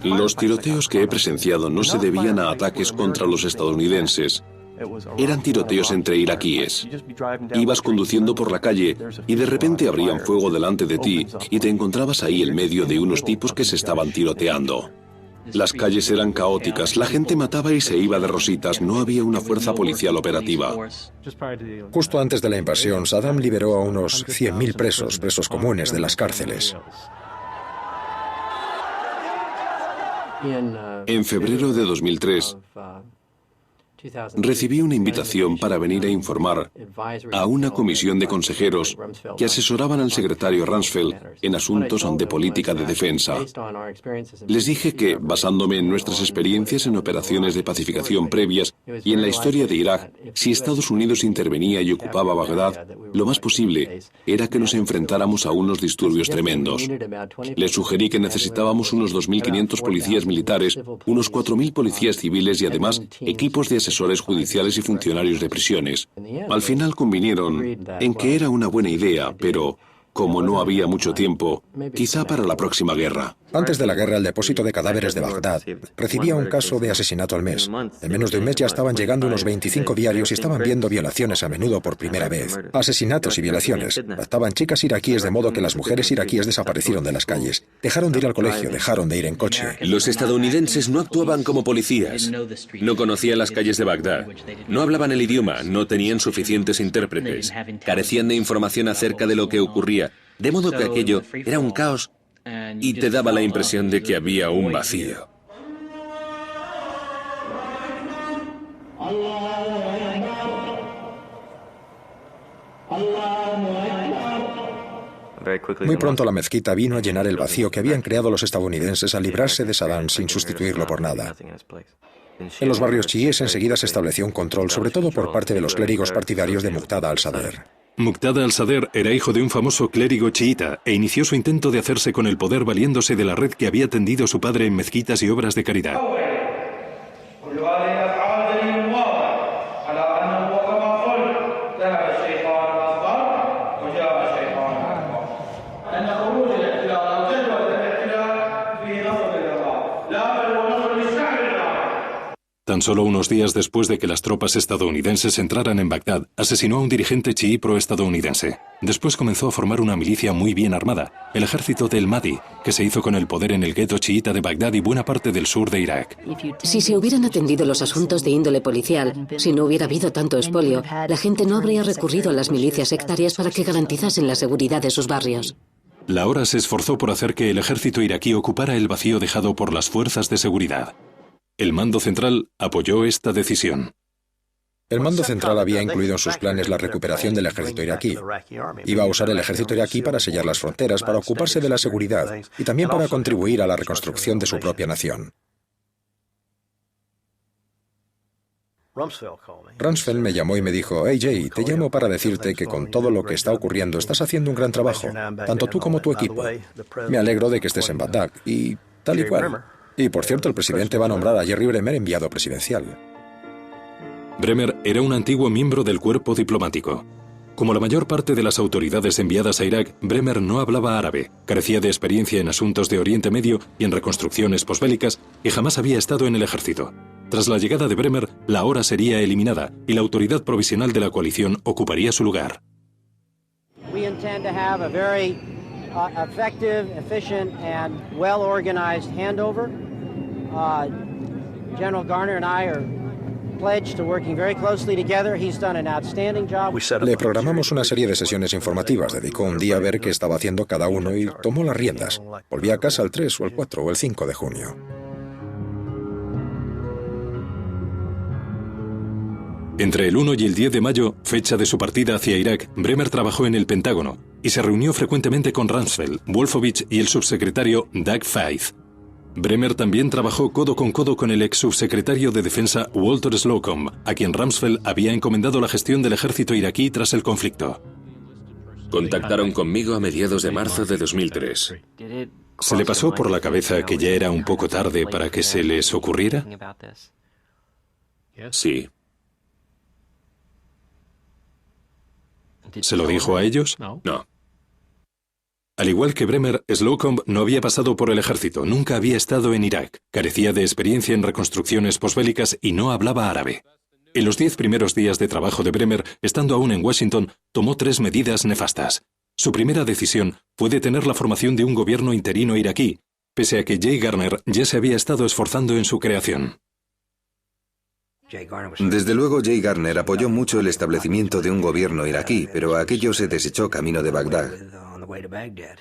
G: Los tiroteos que he presenciado no se debían a ataques contra los estadounidenses. Eran tiroteos entre iraquíes. Ibas conduciendo por la calle y de repente abrían fuego delante de ti y te encontrabas ahí en medio de unos tipos que se estaban tiroteando. Las calles eran caóticas, la gente mataba y se iba de rositas, no había una fuerza policial operativa.
F: Justo antes de la invasión, Saddam liberó a unos 100.000 presos comunes de las cárceles.
G: En febrero de 2003, recibí una invitación para venir a informar a una comisión de consejeros que asesoraban al secretario Rumsfeld en asuntos de política de defensa. Les dije que, basándome en nuestras experiencias en operaciones de pacificación previas y en la historia de Irak, si Estados Unidos intervenía y ocupaba Bagdad, lo más posible era que nos enfrentáramos a unos disturbios tremendos. Les sugerí que necesitábamos unos 2.500 policías militares, unos 4.000 policías civiles y además equipos de asesores judiciales y funcionarios de prisiones. Al final convinieron en que era una buena idea, pero como no había mucho tiempo, quizá para la próxima guerra.
F: Antes de la guerra, el depósito de cadáveres de Bagdad recibía un caso de asesinato al mes. En menos de un mes ya estaban llegando unos 25 diarios y estaban viendo violaciones a menudo por primera vez. Asesinatos y violaciones. Raptaban chicas iraquíes de modo que las mujeres iraquíes desaparecieron de las calles. Dejaron de ir al colegio, dejaron de ir en coche.
I: Los estadounidenses no actuaban como policías. No conocían las calles de Bagdad. No hablaban el idioma, no tenían suficientes intérpretes. Carecían de información acerca de lo que ocurría. De modo que aquello era un caos y te daba la impresión de que había un vacío.
H: Allahu Akbar.
F: Muy pronto la mezquita vino a llenar el vacío que habían creado los estadounidenses al librarse de Saddam sin sustituirlo por nada. En los barrios chiíes enseguida se estableció un control, sobre todo por parte de los clérigos partidarios de Muqtada al-Sadr.
D: Muqtada al-Sadr era hijo de un famoso clérigo chiita e inició su intento de hacerse con el poder valiéndose de la red que había tendido su padre en mezquitas y obras de caridad. Tan solo unos días después de que las tropas estadounidenses entraran en Bagdad, asesinó a un dirigente chií pro-estadounidense. Después comenzó a formar una milicia muy bien armada, el ejército del Mahdi, que se hizo con el poder en el gueto chiita de Bagdad y buena parte del sur de Irak.
M: Si se hubieran atendido los asuntos de índole policial, si no hubiera habido tanto expolio, la gente no habría recurrido a las milicias sectarias para que garantizasen la seguridad de sus barrios.
D: Lahora se esforzó por hacer que el ejército iraquí ocupara el vacío dejado por las fuerzas de seguridad. El mando central apoyó esta decisión.
F: El mando central había incluido en sus planes la recuperación del ejército iraquí. Iba a usar el ejército iraquí para sellar las fronteras, para ocuparse de la seguridad y también para contribuir a la reconstrucción de su propia nación. Rumsfeld me llamó y me dijo: «Hey Jay, te llamo para decirte que con todo lo que está ocurriendo estás haciendo un gran trabajo, tanto tú como tu equipo. Me alegro de que estés en Bagdad y tal y cual». Y, por cierto, el presidente va a nombrar a Jerry Bremer enviado presidencial.
D: Bremer era un antiguo miembro del cuerpo diplomático. Como la mayor parte de las autoridades enviadas a Irak, Bremer no hablaba árabe, carecía de experiencia en asuntos de Oriente Medio y en reconstrucciones posbélicas y jamás había estado en el ejército. Tras la llegada de Bremer, Lahora sería eliminada y la autoridad provisional de la coalición ocuparía su lugar.
H: Effective, efficient, and well-organized handover. General Garner and I are pledged to working very closely together. He's done an outstanding job.
F: Le programamos una serie de sesiones informativas. Dedicó un día a ver qué estaba haciendo cada uno y tomó las riendas. Volví a casa el 3 o el 4 o el 5 de junio.
D: Entre el 1 y el 10 de mayo, fecha de su partida hacia Irak, Bremer trabajó en el Pentágono y se reunió frecuentemente con Rumsfeld, Wolfowitz y el subsecretario Doug Feith. Bremer también trabajó codo con el ex subsecretario de Defensa Walter Slocum, a quien Rumsfeld había encomendado la gestión del ejército iraquí tras el conflicto.
I: Contactaron conmigo a mediados de marzo de 2003.
D: ¿Se le pasó por la cabeza que ya era un poco tarde para que se les ocurriera?
I: Sí.
D: ¿Se lo dijo a ellos?
I: No.
D: Al igual que Bremer, Slocum no había pasado por el ejército, nunca había estado en Irak, carecía de experiencia en reconstrucciones posbélicas y no hablaba árabe. En los 10 primeros días de trabajo de Bremer, estando aún en Washington, tomó 3 medidas nefastas. Su primera decisión fue detener la formación de un gobierno interino iraquí, pese a que Jay Garner ya se había estado esforzando en su creación.
C: Desde luego, Jay Garner apoyó mucho el establecimiento de un gobierno iraquí, pero aquello se desechó camino de Bagdad.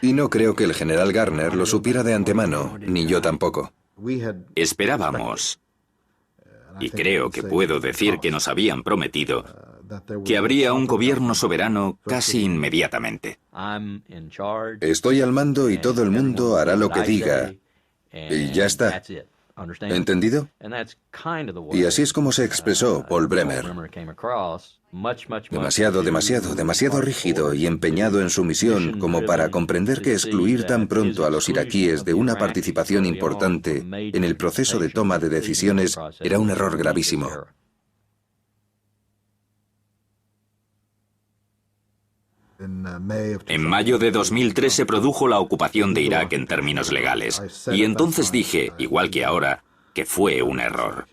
C: Y no creo que el general Garner lo supiera de antemano, ni yo tampoco.
N: Esperábamos, y creo que puedo decir que nos habían prometido, que habría un gobierno soberano casi inmediatamente.
C: Estoy al mando y todo el mundo hará lo que diga. Y ya está. ¿Entendido? Y así es como se expresó Paul Bremer. Demasiado rígido y empeñado en su misión como para comprender que excluir tan pronto a los iraquíes de una participación importante en el proceso de toma de decisiones era un error gravísimo.
N: En mayo de 2003 se produjo la ocupación de Irak en términos legales, y entonces dije, igual que ahora, que fue un error.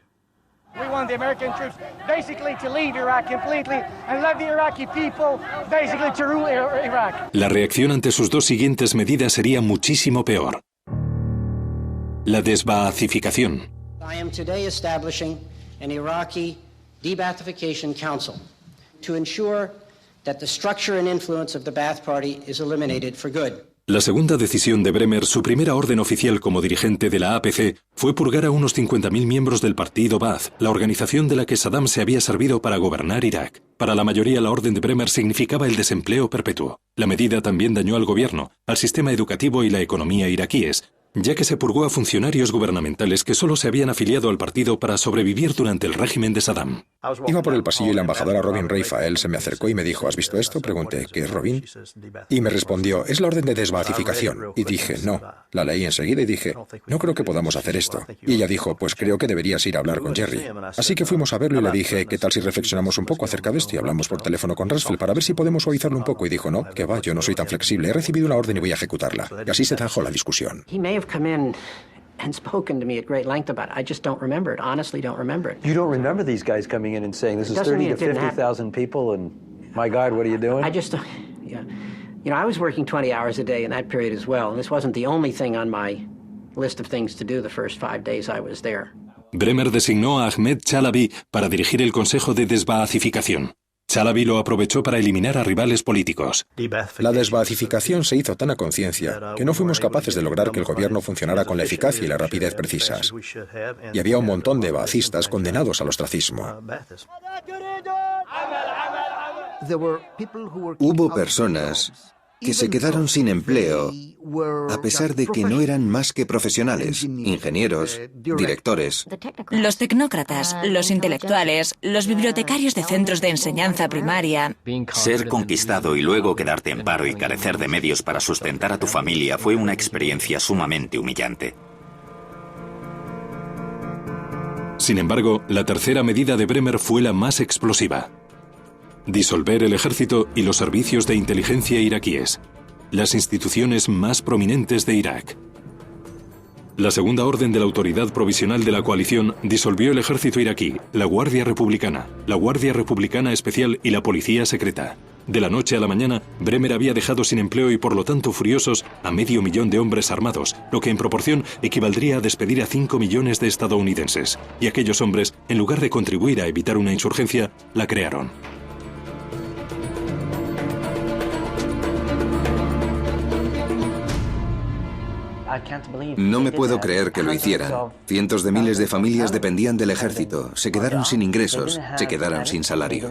D: La reacción ante sus 2 siguientes medidas sería muchísimo peor. La desbaazificación.
H: I am today establishing an Iraqi Debathification Council to ensure that the structure and influence of the Ba'ath Party is eliminated for good.
D: La segunda decisión de Bremer, su primera orden oficial como dirigente de la APC, fue purgar a unos 50.000 miembros del partido Ba'ath, la organización de la que Saddam se había servido para gobernar Irak. Para la mayoría, la orden de Bremer significaba el desempleo perpetuo. La medida también dañó al gobierno, al sistema educativo y la economía iraquíes, ya que se purgó a funcionarios gubernamentales que solo se habían afiliado al partido para sobrevivir durante el régimen de Saddam.
F: Iba por el pasillo y la embajadora Robin Rafael se me acercó y me dijo, ¿has visto esto? Pregunté, ¿qué es Robin? Y me respondió, es la orden de desbaacificación. Y dije, no. La leí enseguida y dije, no creo que podamos hacer esto. Y ella dijo, pues creo que deberías ir a hablar con Jerry. Así que fuimos a verlo y le dije, ¿qué tal si reflexionamos un poco acerca de esto? Y hablamos por teléfono con Rumsfeld para ver si podemos suavizarlo un poco. Y dijo, no, que va, yo no soy tan flexible. He recibido una orden y voy a ejecutarla. Y así se zanjó la discusión.
B: And spoken to me at great length about it. I just don't remember it. Honestly, don't remember it.
J: You don't remember these guys coming in and saying, "This is 30 to 50,000 people, and my God, what are you doing?"
B: I just, yeah, you know, I was working 20 hours a day in that period as well, and this wasn't the only thing on my list of things to do the first 5 days I was there.
D: Bremer designó a Ahmed Chalabi para dirigir el Consejo de Desbaacificación. Chalabi lo aprovechó para eliminar a rivales políticos.
F: La desbaacificación se hizo tan a conciencia que no fuimos capaces de lograr que el gobierno funcionara con la eficacia y la rapidez precisas. Y había un montón de baacistas condenados al ostracismo.
C: Hubo personas que se quedaron sin empleo a pesar de que no eran más que profesionales, ingenieros, directores.
Q: Los tecnócratas, los intelectuales, los bibliotecarios de centros de enseñanza primaria.
N: Ser conquistado y luego quedarte en paro y carecer de medios para sustentar a tu familia fue una experiencia sumamente humillante.
D: Sin embargo, la tercera medida de Bremer fue la más explosiva: disolver el ejército y los servicios de inteligencia iraquíes, las instituciones más prominentes de Irak. La segunda orden de la Autoridad Provisional de la Coalición disolvió el ejército iraquí, la Guardia Republicana Especial y la Policía Secreta. De la noche a la mañana, Bremer había dejado sin empleo y por lo tanto furiosos a 500.000 de hombres armados, lo que en proporción equivaldría a despedir a 5 millones de estadounidenses. Y aquellos hombres, en lugar de contribuir a evitar una insurgencia, la crearon.
C: No me puedo creer que lo hicieran. Cientos de miles de familias dependían del ejército, se quedaron sin ingresos, se quedaron sin salario.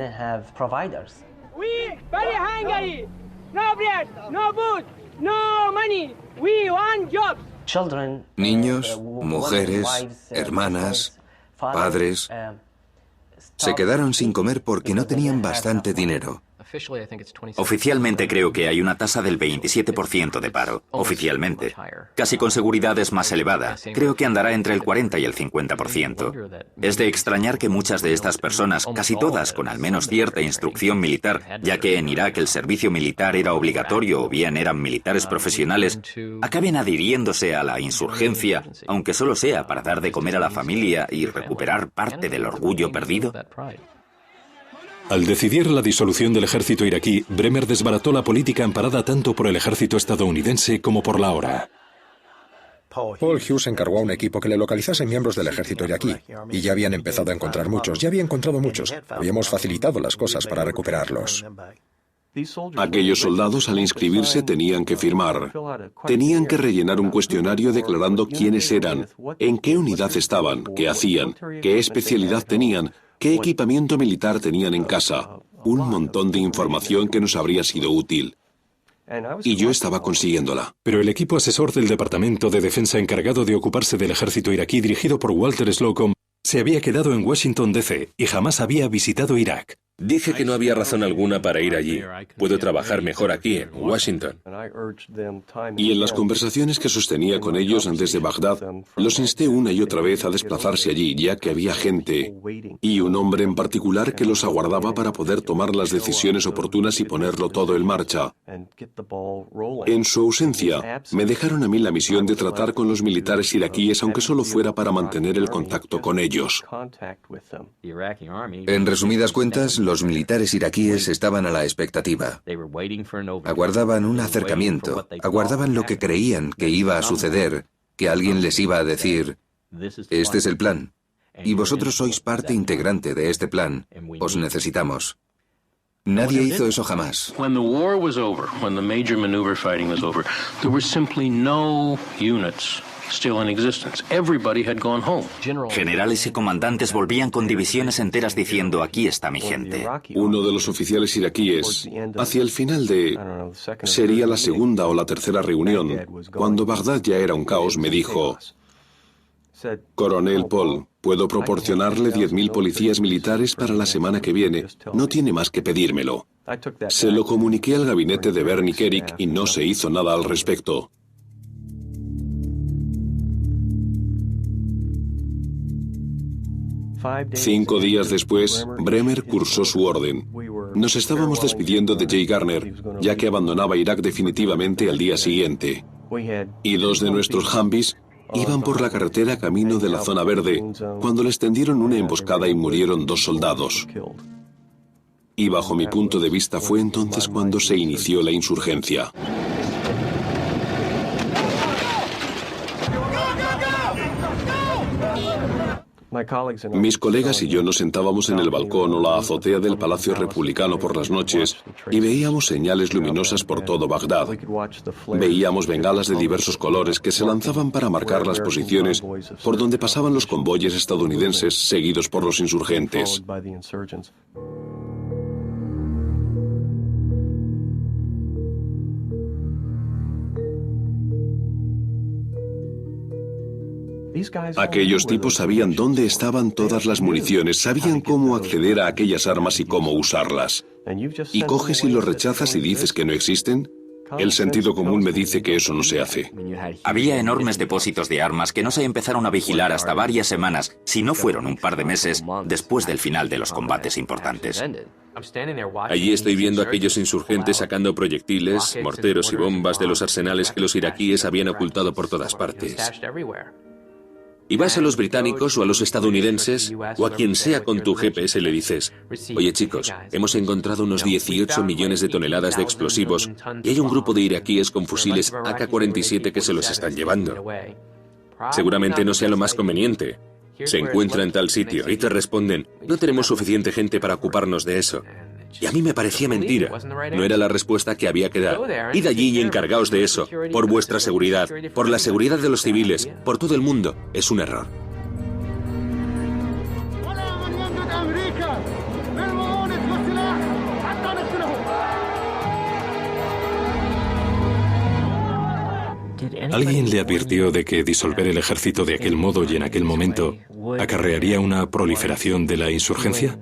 C: Niños, mujeres, hermanas, padres, se quedaron sin comer porque no tenían bastante dinero.
N: Oficialmente creo que hay una tasa del 27% de paro. Oficialmente. Casi con seguridad es más elevada. Creo que andará entre el 40 y el 50%. Es de extrañar que muchas de estas personas, casi todas con al menos cierta instrucción militar, ya que en Irak el servicio militar era obligatorio o bien eran militares profesionales, acaben adhiriéndose a la insurgencia, aunque solo sea para dar de comer a la familia y recuperar parte del orgullo perdido.
D: Al decidir la disolución del ejército iraquí, Bremer desbarató la política amparada tanto por el ejército estadounidense como por la ORA.
F: Paul Hughes encargó a un equipo que le localizase miembros del ejército iraquí, y ya habían empezado a encontrar muchos, ya había encontrado muchos. Habíamos facilitado las cosas para recuperarlos.
G: Aquellos soldados al inscribirse tenían que firmar. Tenían que rellenar un cuestionario declarando quiénes eran, en qué unidad estaban, qué hacían, qué especialidad tenían, qué equipamiento militar tenían en casa. Un montón de información que nos habría sido útil. Y yo estaba consiguiéndola.
D: Pero el equipo asesor del Departamento de Defensa encargado de ocuparse del ejército iraquí, dirigido por Walter Slocum, se había quedado en Washington, D.C. y jamás había visitado Irak.
I: Dije que no había razón alguna para ir allí. Puedo trabajar mejor aquí, en Washington.
G: Y en las conversaciones que sostenía con ellos desde Bagdad, los insté una y otra vez a desplazarse allí, ya que había gente, y un hombre en particular que los aguardaba para poder tomar las decisiones oportunas y ponerlo todo en marcha. En su ausencia, me dejaron a mí la misión de tratar con los militares iraquíes, aunque solo fuera para mantener el contacto con ellos.
C: En resumidas cuentas, los militares iraquíes estaban a la expectativa. Aguardaban un acercamiento, aguardaban lo que creían que iba a suceder, que alguien les iba a decir, este es el plan, y vosotros sois parte integrante de este plan, os necesitamos. Nadie hizo eso jamás.
K: When the war was over, when the major maneuver fighting was over, there were simply no units still in existence. Everybody had gone home.
N: Generales y comandantes volvían con divisiones enteras diciendo: aquí está mi gente.
G: Uno de los oficiales iraquíes, hacia el final sería la segunda o la tercera reunión, cuando Bagdad ya era un caos, me dijo: Coronel Paul, puedo proporcionarle 10.000 policías militares para la semana que viene. No tiene más que pedírmelo. Se lo comuniqué al gabinete de Bernie Kerik y no se hizo nada al respecto. Cinco días después, Bremer cursó su orden. Nos estábamos despidiendo de Jay Garner, ya que abandonaba Irak definitivamente al día siguiente. Y dos de nuestros Humvees iban por la carretera camino de la zona verde, cuando les tendieron una emboscada y murieron 2 soldados. Y bajo mi punto de vista fue entonces cuando se inició la insurgencia. Mis colegas y yo nos sentábamos en el balcón o la azotea del Palacio Republicano por las noches y veíamos señales luminosas por todo Bagdad. Veíamos bengalas de diversos colores que se lanzaban para marcar las posiciones por donde pasaban los convoyes estadounidenses seguidos por los insurgentes. Aquellos tipos sabían dónde estaban todas las municiones, sabían cómo acceder a aquellas armas y cómo usarlas. ¿Y coges y los rechazas y dices que no existen? El sentido común me dice que eso no se hace.
N: Había enormes depósitos de armas que no se empezaron a vigilar hasta varias semanas, si no fueron un par de meses, después del final de los combates importantes.
I: Allí estoy viendo a aquellos insurgentes sacando proyectiles, morteros y bombas de los arsenales que los iraquíes habían ocultado por todas partes. Y vas a los británicos o a los estadounidenses o a quien sea con tu GPS y le dices: oye chicos, hemos encontrado unos 18 millones de toneladas de explosivos y hay un grupo de iraquíes con fusiles AK-47 que se los están llevando. Seguramente no sea lo más conveniente. Se encuentra en tal sitio y te responden: no tenemos suficiente gente para ocuparnos de eso. Y a mí me parecía mentira. No era la respuesta que había que dar. Id allí y encargaos de eso, por vuestra seguridad, por la seguridad de los civiles, por todo el mundo. Es un error.
D: ¿Alguien le advirtió de que disolver el ejército de aquel modo y en aquel momento acarrearía una proliferación de la insurgencia?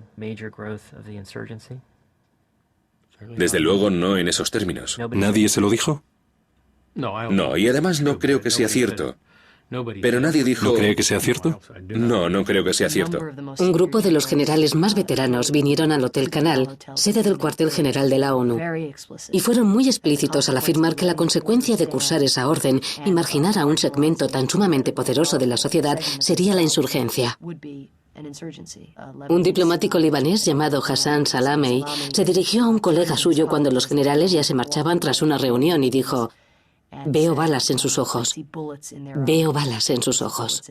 I: Desde luego no en esos términos.
D: ¿Nadie se lo dijo?
I: No, y además no creo que sea cierto. Pero nadie dijo...
D: ¿No cree que sea cierto?
I: No creo que sea cierto.
M: Un grupo de los generales más veteranos vinieron al Hotel Canal, sede del cuartel general de la ONU, y fueron muy explícitos al afirmar que la consecuencia de cursar esa orden y marginar a un segmento tan sumamente poderoso de la sociedad sería la insurgencia. Un diplomático libanés llamado Hassan Salameh se dirigió a un colega suyo cuando los generales ya se marchaban tras una reunión y dijo: veo balas en sus ojos. Veo balas en sus ojos.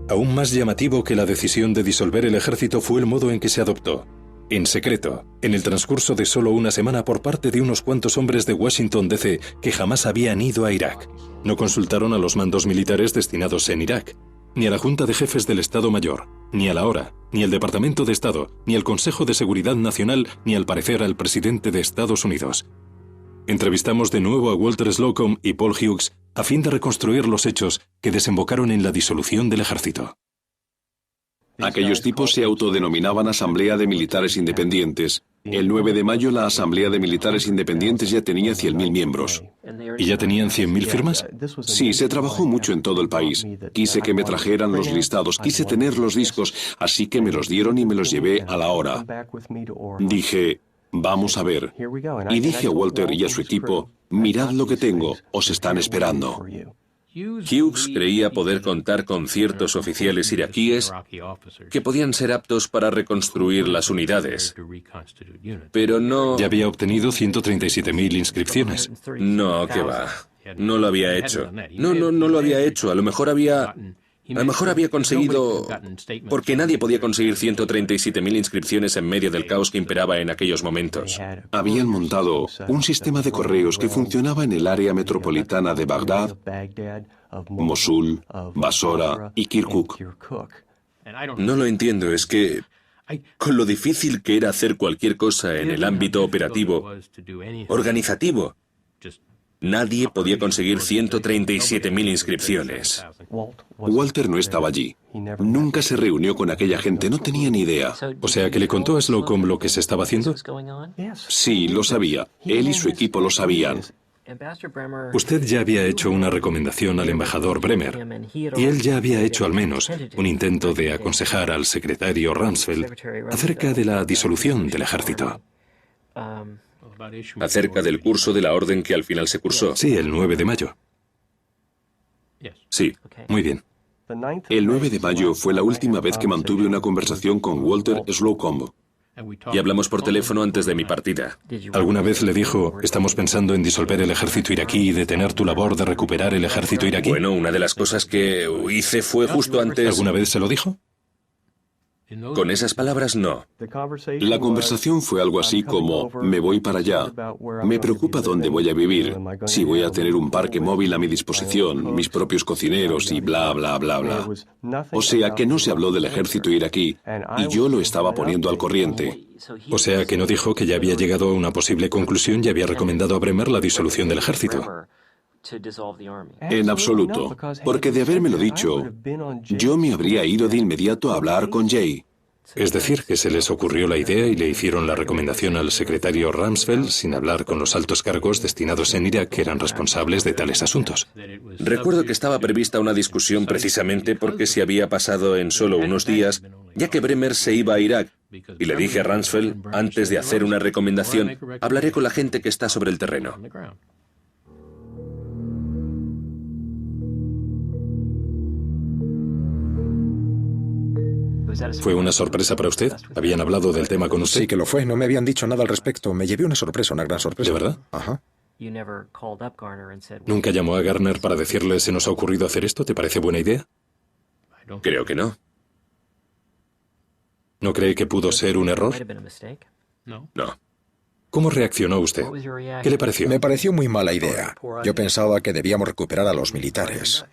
D: Aún más llamativo que la decisión de disolver el ejército fue el modo en que se adoptó. En secreto, en el transcurso de solo una semana por parte de unos cuantos hombres de Washington DC que jamás habían ido a Irak. No consultaron a los mandos militares destinados en Irak, ni a la Junta de Jefes del Estado Mayor, ni a la ORA, ni al Departamento de Estado, ni al Consejo de Seguridad Nacional, ni al parecer al presidente de Estados Unidos. Entrevistamos de nuevo a Walter Slocum y Paul Hughes a fin de reconstruir los hechos que desembocaron en la disolución del ejército.
G: Aquellos tipos se autodenominaban Asamblea de Militares Independientes. El 9 de mayo la Asamblea de Militares Independientes ya tenía 100.000 miembros.
D: ¿Y ya tenían 100.000 firmas?
G: Sí, se trabajó mucho en todo el país. Quise que me trajeran los listados, quise tener los discos, así que me los dieron y me los llevé a la hora. Dije: vamos a ver. Y dije a Walter y a su equipo: mirad lo que tengo, os están esperando.
I: Hughes creía poder contar con ciertos oficiales iraquíes que podían ser aptos para reconstruir las unidades, pero no...
D: Ya había obtenido 137.000 inscripciones.
I: No, qué va. No lo había hecho. No lo había hecho. A lo mejor había A lo mejor había conseguido... porque nadie podía conseguir 137.000 inscripciones en medio del caos que imperaba en aquellos momentos.
G: Habían montado un sistema de correos que funcionaba en el área metropolitana de Bagdad, Mosul, Basora y Kirkuk.
I: No lo entiendo, es que... con lo difícil que era hacer cualquier cosa en el ámbito operativo, organizativo, nadie podía conseguir 137.000 inscripciones.
G: Walter no estaba allí. Nunca se reunió con aquella gente, no tenía ni idea.
D: O sea, que le contó a Slocum lo que se estaba haciendo.
G: Sí, lo sabía. Él y su equipo lo sabían.
D: Usted ya había hecho una recomendación al embajador Bremer, y él ya había hecho al menos un intento de aconsejar al secretario Rumsfeld acerca de la disolución del ejército.
I: Acerca del curso de la orden que al final se cursó.
D: Sí, el 9 de mayo.
I: Sí.
D: Muy bien.
G: El 9 de mayo fue la última vez que mantuve una conversación con Walter Slocum.
I: Y hablamos por teléfono antes de mi partida.
D: ¿Alguna vez le dijo, estamos pensando en disolver el ejército iraquí y detener tu labor de recuperar el ejército iraquí?
I: Bueno, una de las cosas que hice fue justo antes...
D: ¿Alguna vez se lo dijo?
I: Con esas palabras, no.
G: La conversación fue algo así como, me voy para allá, me preocupa dónde voy a vivir, si voy a tener un parque móvil a mi disposición, mis propios cocineros y bla, bla, bla, bla. O sea que no se habló del ejército iraquí y yo lo estaba poniendo al corriente.
D: O sea que no dijo que ya había llegado a una posible conclusión y había recomendado a Bremer la disolución del ejército.
G: En absoluto, porque de habérmelo dicho, yo me habría ido de inmediato a hablar con Jay.
D: Es decir, que se les ocurrió la idea y le hicieron la recomendación al secretario Rumsfeld sin hablar con los altos cargos destinados en Irak que eran responsables de tales asuntos.
I: Recuerdo que estaba prevista una discusión precisamente porque se había pasado en solo unos días, ya que Bremer se iba a Irak. Y le dije a Rumsfeld, antes de hacer una recomendación, hablaré con la gente que está sobre el terreno.
D: ¿Fue una sorpresa para usted? ¿Habían hablado del tema con usted?
F: Sí que lo fue, no me habían dicho nada al respecto. Me llevé una sorpresa, una gran sorpresa.
D: ¿De verdad?
F: Ajá.
D: ¿Nunca llamó a Garner para decirle se nos ha ocurrido hacer esto? ¿Te parece buena idea?
I: Creo que no.
D: ¿No cree que pudo ser un error?
I: No.
D: ¿Cómo reaccionó usted? ¿Qué le pareció?
F: Me pareció muy mala idea. Yo pensaba que debíamos recuperar a los militares.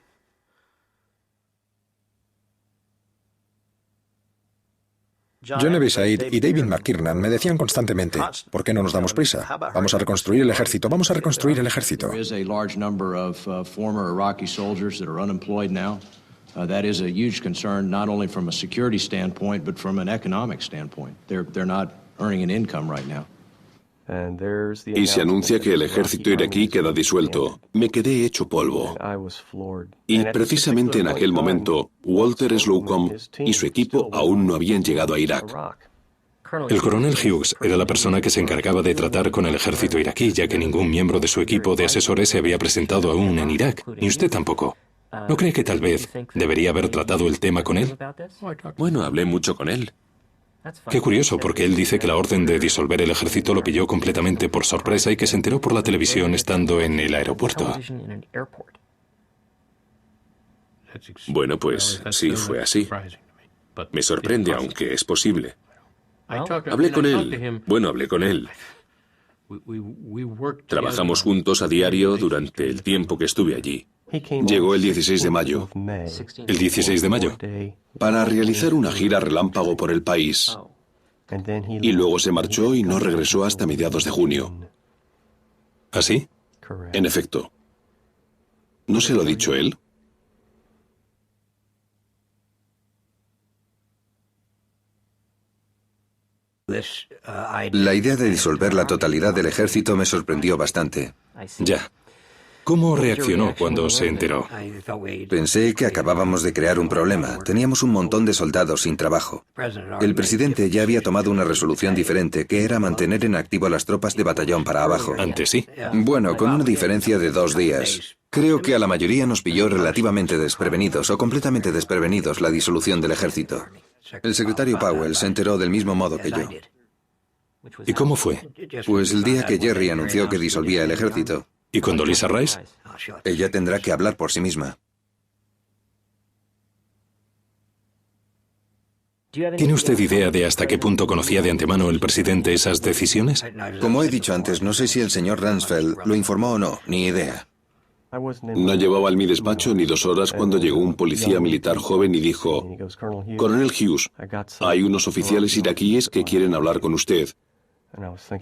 F: John Nevis Said y David McKiernan me decían constantemente, ¿por qué no nos damos prisa? Vamos a reconstruir el ejército, vamos a reconstruir el ejército.
L: That is a huge concern, not only from a security standpoint, but from an economic standpoint. They're not earning an income right now.
G: Y se anuncia que el ejército iraquí queda disuelto. Me quedé hecho polvo. Y precisamente en aquel momento, Walter Slocum y su equipo aún no habían llegado a Irak.
D: El coronel Hughes era la persona que se encargaba de tratar con el ejército iraquí, ya que ningún miembro de su equipo de asesores se había presentado aún en Irak, ni usted tampoco. ¿No cree que tal vez debería haber tratado el tema con él?
I: Bueno, hablé mucho con él.
D: Qué curioso, porque él dice que la orden de disolver el ejército lo pilló completamente por sorpresa y que se enteró por la televisión estando en el aeropuerto.
I: Bueno, pues sí, fue así. Me sorprende, aunque es posible. Hablé con él. Bueno, hablé con él. Trabajamos juntos a diario durante el tiempo que estuve allí.
G: Llegó el 16 de mayo.
D: ¿El 16 de mayo?
G: Para realizar una gira relámpago por el país. Y luego se marchó y no regresó hasta mediados de junio.
D: ¿Así?
G: En efecto. ¿No se lo ha dicho él?
C: La idea de disolver la totalidad del ejército me sorprendió bastante.
D: Ya. ¿Cómo reaccionó cuando se enteró?
C: Pensé que acabábamos de crear un problema. Teníamos un montón de soldados sin trabajo. El presidente ya había tomado una resolución diferente, que era mantener en activo a las tropas de batallón para abajo.
D: Antes sí.
C: Bueno, con una diferencia de 2 días. Creo que a la mayoría nos pilló relativamente desprevenidos o completamente desprevenidos la disolución del ejército. El secretario Powell se enteró del mismo modo que yo.
D: ¿Y cómo fue?
C: Pues el día que Jerry anunció que disolvía el ejército.
D: ¿Y Condoleezza Rice?
C: Ella tendrá que hablar por sí misma.
D: ¿Tiene usted idea de hasta qué punto conocía de antemano el presidente esas decisiones?
C: Como he dicho antes, no sé si el señor Rumsfeld lo informó o no, ni idea.
G: No llevaba en mi despacho ni 2 horas cuando llegó un policía militar joven y dijo: Coronel Hughes, hay unos oficiales iraquíes que quieren hablar con usted.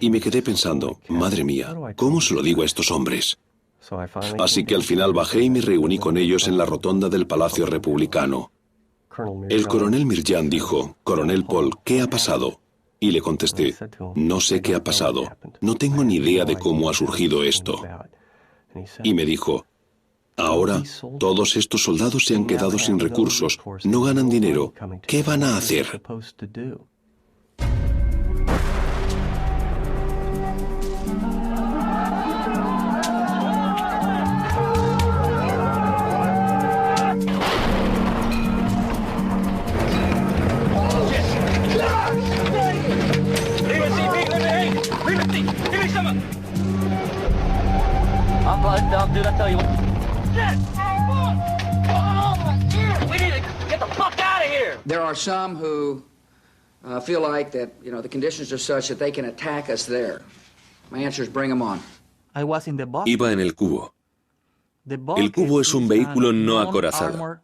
G: Y me quedé pensando, madre mía, ¿cómo se lo digo a estos hombres? Así que al final bajé y me reuní con ellos en la rotonda del Palacio Republicano. El coronel Mirjan dijo: Coronel Paul, ¿qué ha pasado? Y le contesté: no sé qué ha pasado, no tengo ni idea de cómo ha surgido esto. Y me dijo: ahora todos estos soldados se han quedado sin recursos, no ganan dinero, ¿qué van a hacer?
O: Dude, I tell you what. Shit! We need to get the fuck out of here!
P: There are some who feel like that, the conditions are such that they can attack us there. My answer is bring them on.
I: Iba en el cubo. El cubo es un vehículo no acorazado.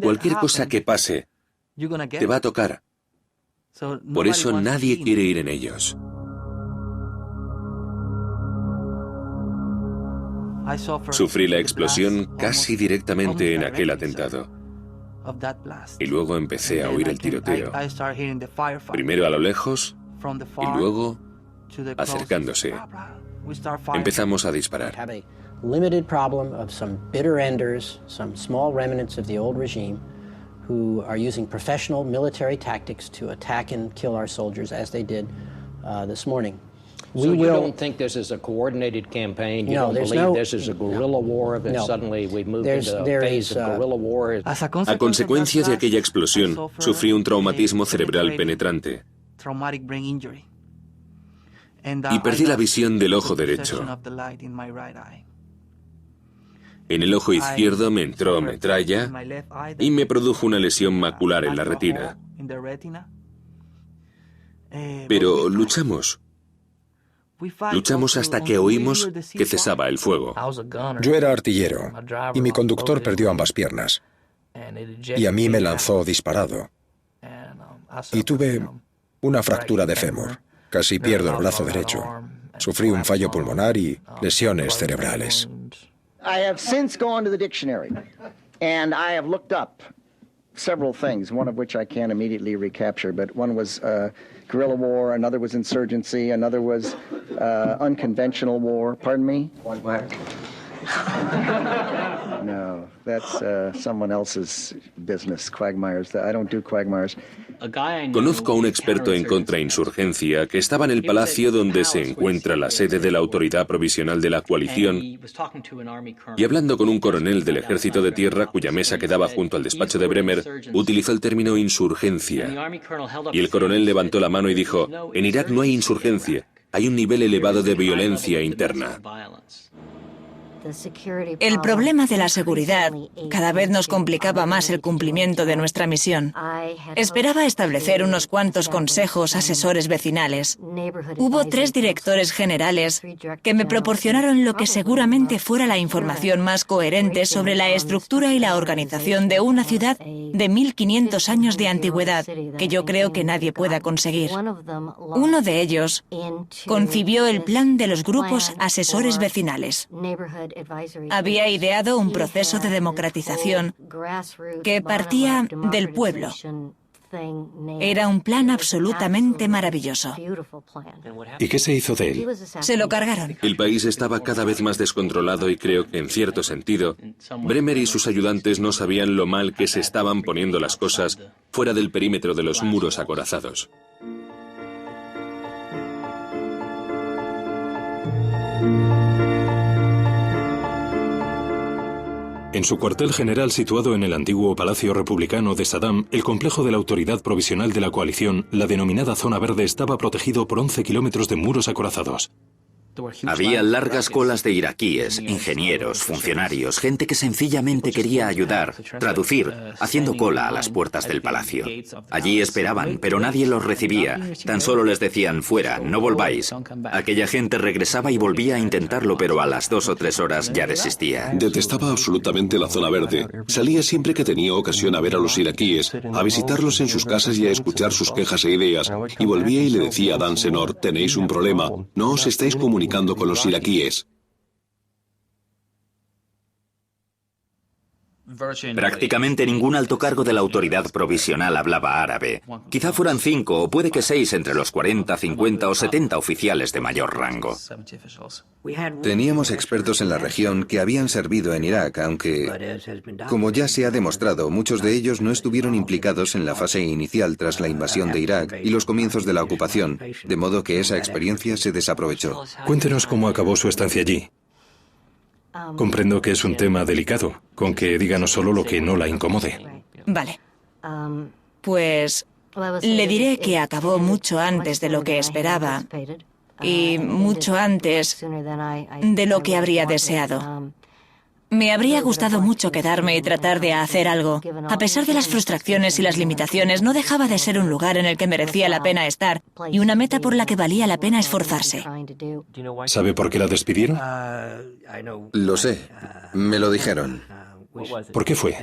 I: Cualquier cosa que pase te va a tocar. Por eso nadie quiere ir en ellos. Sufrí la explosión casi directamente en aquel atentado. Y luego empecé a oír el tiroteo. Primero a lo lejos y luego acercándose. Empezamos a disparar.
B: Limited problem of some bitter enders, some small remnants of the old regime who are using professional military tactics to attack and kill our soldiers as they did this morning.
R: So you don't think this is a coordinated campaign? You don't believe this is a guerrilla war, that suddenly we've moved into a phase of guerrilla war?
I: A consecuencia de aquella explosión, sufrí un traumatismo cerebral penetrante. Y perdí la visión del ojo derecho. En el ojo izquierdo me entró metralla y me produjo una lesión macular en la retina. Pero luchamos. Luchamos hasta que oímos que cesaba el fuego.
F: Yo era artillero y mi conductor perdió ambas piernas. Y a mí me lanzó disparado. Y tuve una fractura de fémur. Casi pierdo el brazo derecho. Sufrí un fallo pulmonar y lesiones cerebrales.
A: I have since gone to the dictionary, and I have looked up several things, one of which I can't immediately recapture, but one was guerrilla war, another was insurgency, another was unconventional war. Pardon me? No, that's someone else's business, quagmires. I don't do quagmires.
I: Conozco a un experto en contrainsurgencia que estaba en el palacio donde se encuentra la sede de la Autoridad Provisional de la Coalición y hablando con un coronel del Ejército de Tierra cuya mesa quedaba junto al despacho de Bremer, utilizó el término insurgencia. Y el coronel levantó la mano y dijo: en Irak no hay insurgencia, hay un nivel elevado de violencia interna.
Q: El problema de la seguridad cada vez nos complicaba más el cumplimiento de nuestra misión. Esperaba establecer unos cuantos consejos asesores vecinales. Hubo 3 directores generales que me proporcionaron lo que seguramente fuera la información más coherente sobre la estructura y la organización de una ciudad de 1500 años de antigüedad, que yo creo que nadie pueda conseguir. Uno de ellos concibió el plan de los grupos asesores vecinales. Había ideado un proceso de democratización que partía del pueblo. Era un plan absolutamente maravilloso.
D: ¿Y qué se hizo de él?
Q: Se lo cargaron.
I: El país estaba cada vez más descontrolado y creo que, en cierto sentido, Bremer y sus ayudantes no sabían lo mal que se estaban poniendo las cosas fuera del perímetro de los muros acorazados.
D: En su cuartel general situado en el antiguo Palacio Republicano de Saddam, el complejo de la Autoridad Provisional de la Coalición, la denominada Zona Verde, estaba protegido por 11 kilómetros de muros acorazados.
N: Había largas colas de iraquíes, ingenieros, funcionarios, gente que sencillamente quería ayudar, traducir, haciendo cola a las puertas del palacio. Allí esperaban, pero nadie los recibía. Tan solo les decían, fuera, no volváis. Aquella gente regresaba y volvía a intentarlo, pero a las 2 o 3 horas ya desistía.
G: Detestaba absolutamente la zona verde. Salía siempre que tenía ocasión a ver a los iraquíes, a visitarlos en sus casas y a escuchar sus quejas e ideas. Y volvía y le decía a Dan Senor, tenéis un problema, no os estáis comunicando con los iraquíes.
N: Prácticamente ningún alto cargo de la autoridad provisional hablaba árabe. Quizá fueran 5 o puede que 6 entre los 40, 50 o 70 oficiales de mayor rango.
C: Teníamos expertos en la región que habían servido en Irak, aunque, como ya se ha demostrado, muchos de ellos no estuvieron implicados en la fase inicial tras la invasión de Irak y los comienzos de la ocupación, de modo que esa experiencia se desaprovechó.
D: Cuéntenos cómo acabó su estancia allí. Comprendo que es un tema delicado, con que díganos solo lo que no la incomode.
Q: Vale. Pues le diré que acabó mucho antes de lo que esperaba y mucho antes de lo que habría deseado. Me habría gustado mucho quedarme y tratar de hacer algo. A pesar de las frustraciones y las limitaciones, no dejaba de ser un lugar en el que merecía la pena estar y una meta por la que valía la pena esforzarse.
D: ¿Sabe por qué la despidieron?
C: Lo sé. Me lo dijeron.
D: ¿Por qué fue?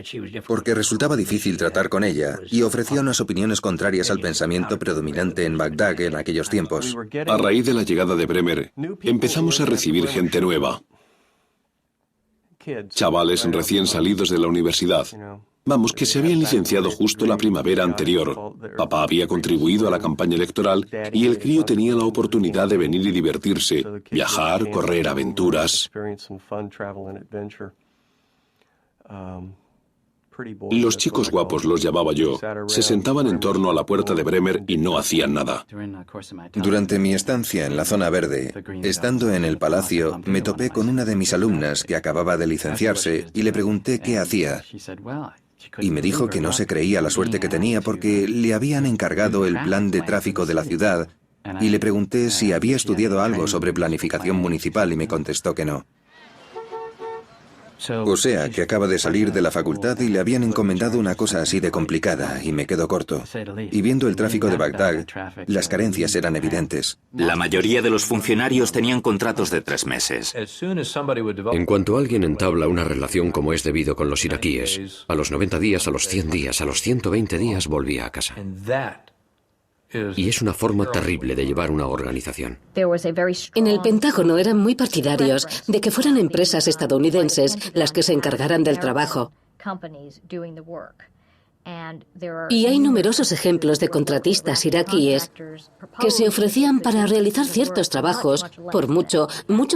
C: Porque resultaba difícil tratar con ella y ofrecía unas opiniones contrarias al pensamiento predominante en Bagdad en aquellos tiempos.
G: A raíz de la llegada de Bremer, empezamos a recibir gente nueva. Chavales recién salidos de la universidad. Vamos, que se habían licenciado justo la primavera anterior. Papá había contribuido a la campaña electoral y el crío tenía la oportunidad de venir y divertirse, viajar, correr aventuras. Los chicos guapos, los llamaba yo, se sentaban en torno a la puerta de Bremer y no hacían nada.
C: Durante mi estancia en la zona verde, estando en el palacio, me topé con una de mis alumnas que acababa de licenciarse y le pregunté qué hacía. Y me dijo que no se creía la suerte que tenía porque le habían encargado el plan de tráfico de la ciudad y le pregunté si había estudiado algo sobre planificación municipal y me contestó que no. O sea, que acaba de salir de la facultad y le habían encomendado una cosa así de complicada y me quedo corto. Y viendo el tráfico de Bagdad, las carencias eran evidentes.
N: La mayoría de los funcionarios tenían contratos de 3 meses.
E: En cuanto alguien entabla una relación como es debido con los iraquíes, a los 90 días, a los 100 días, a los 120 días volvía a casa. Y es una forma terrible de llevar una organización.
M: En el Pentágono eran muy partidarios de que fueran empresas estadounidenses las que se encargaran del trabajo. Y hay numerosos ejemplos de contratistas iraquíes que se ofrecían para realizar ciertos trabajos por mucho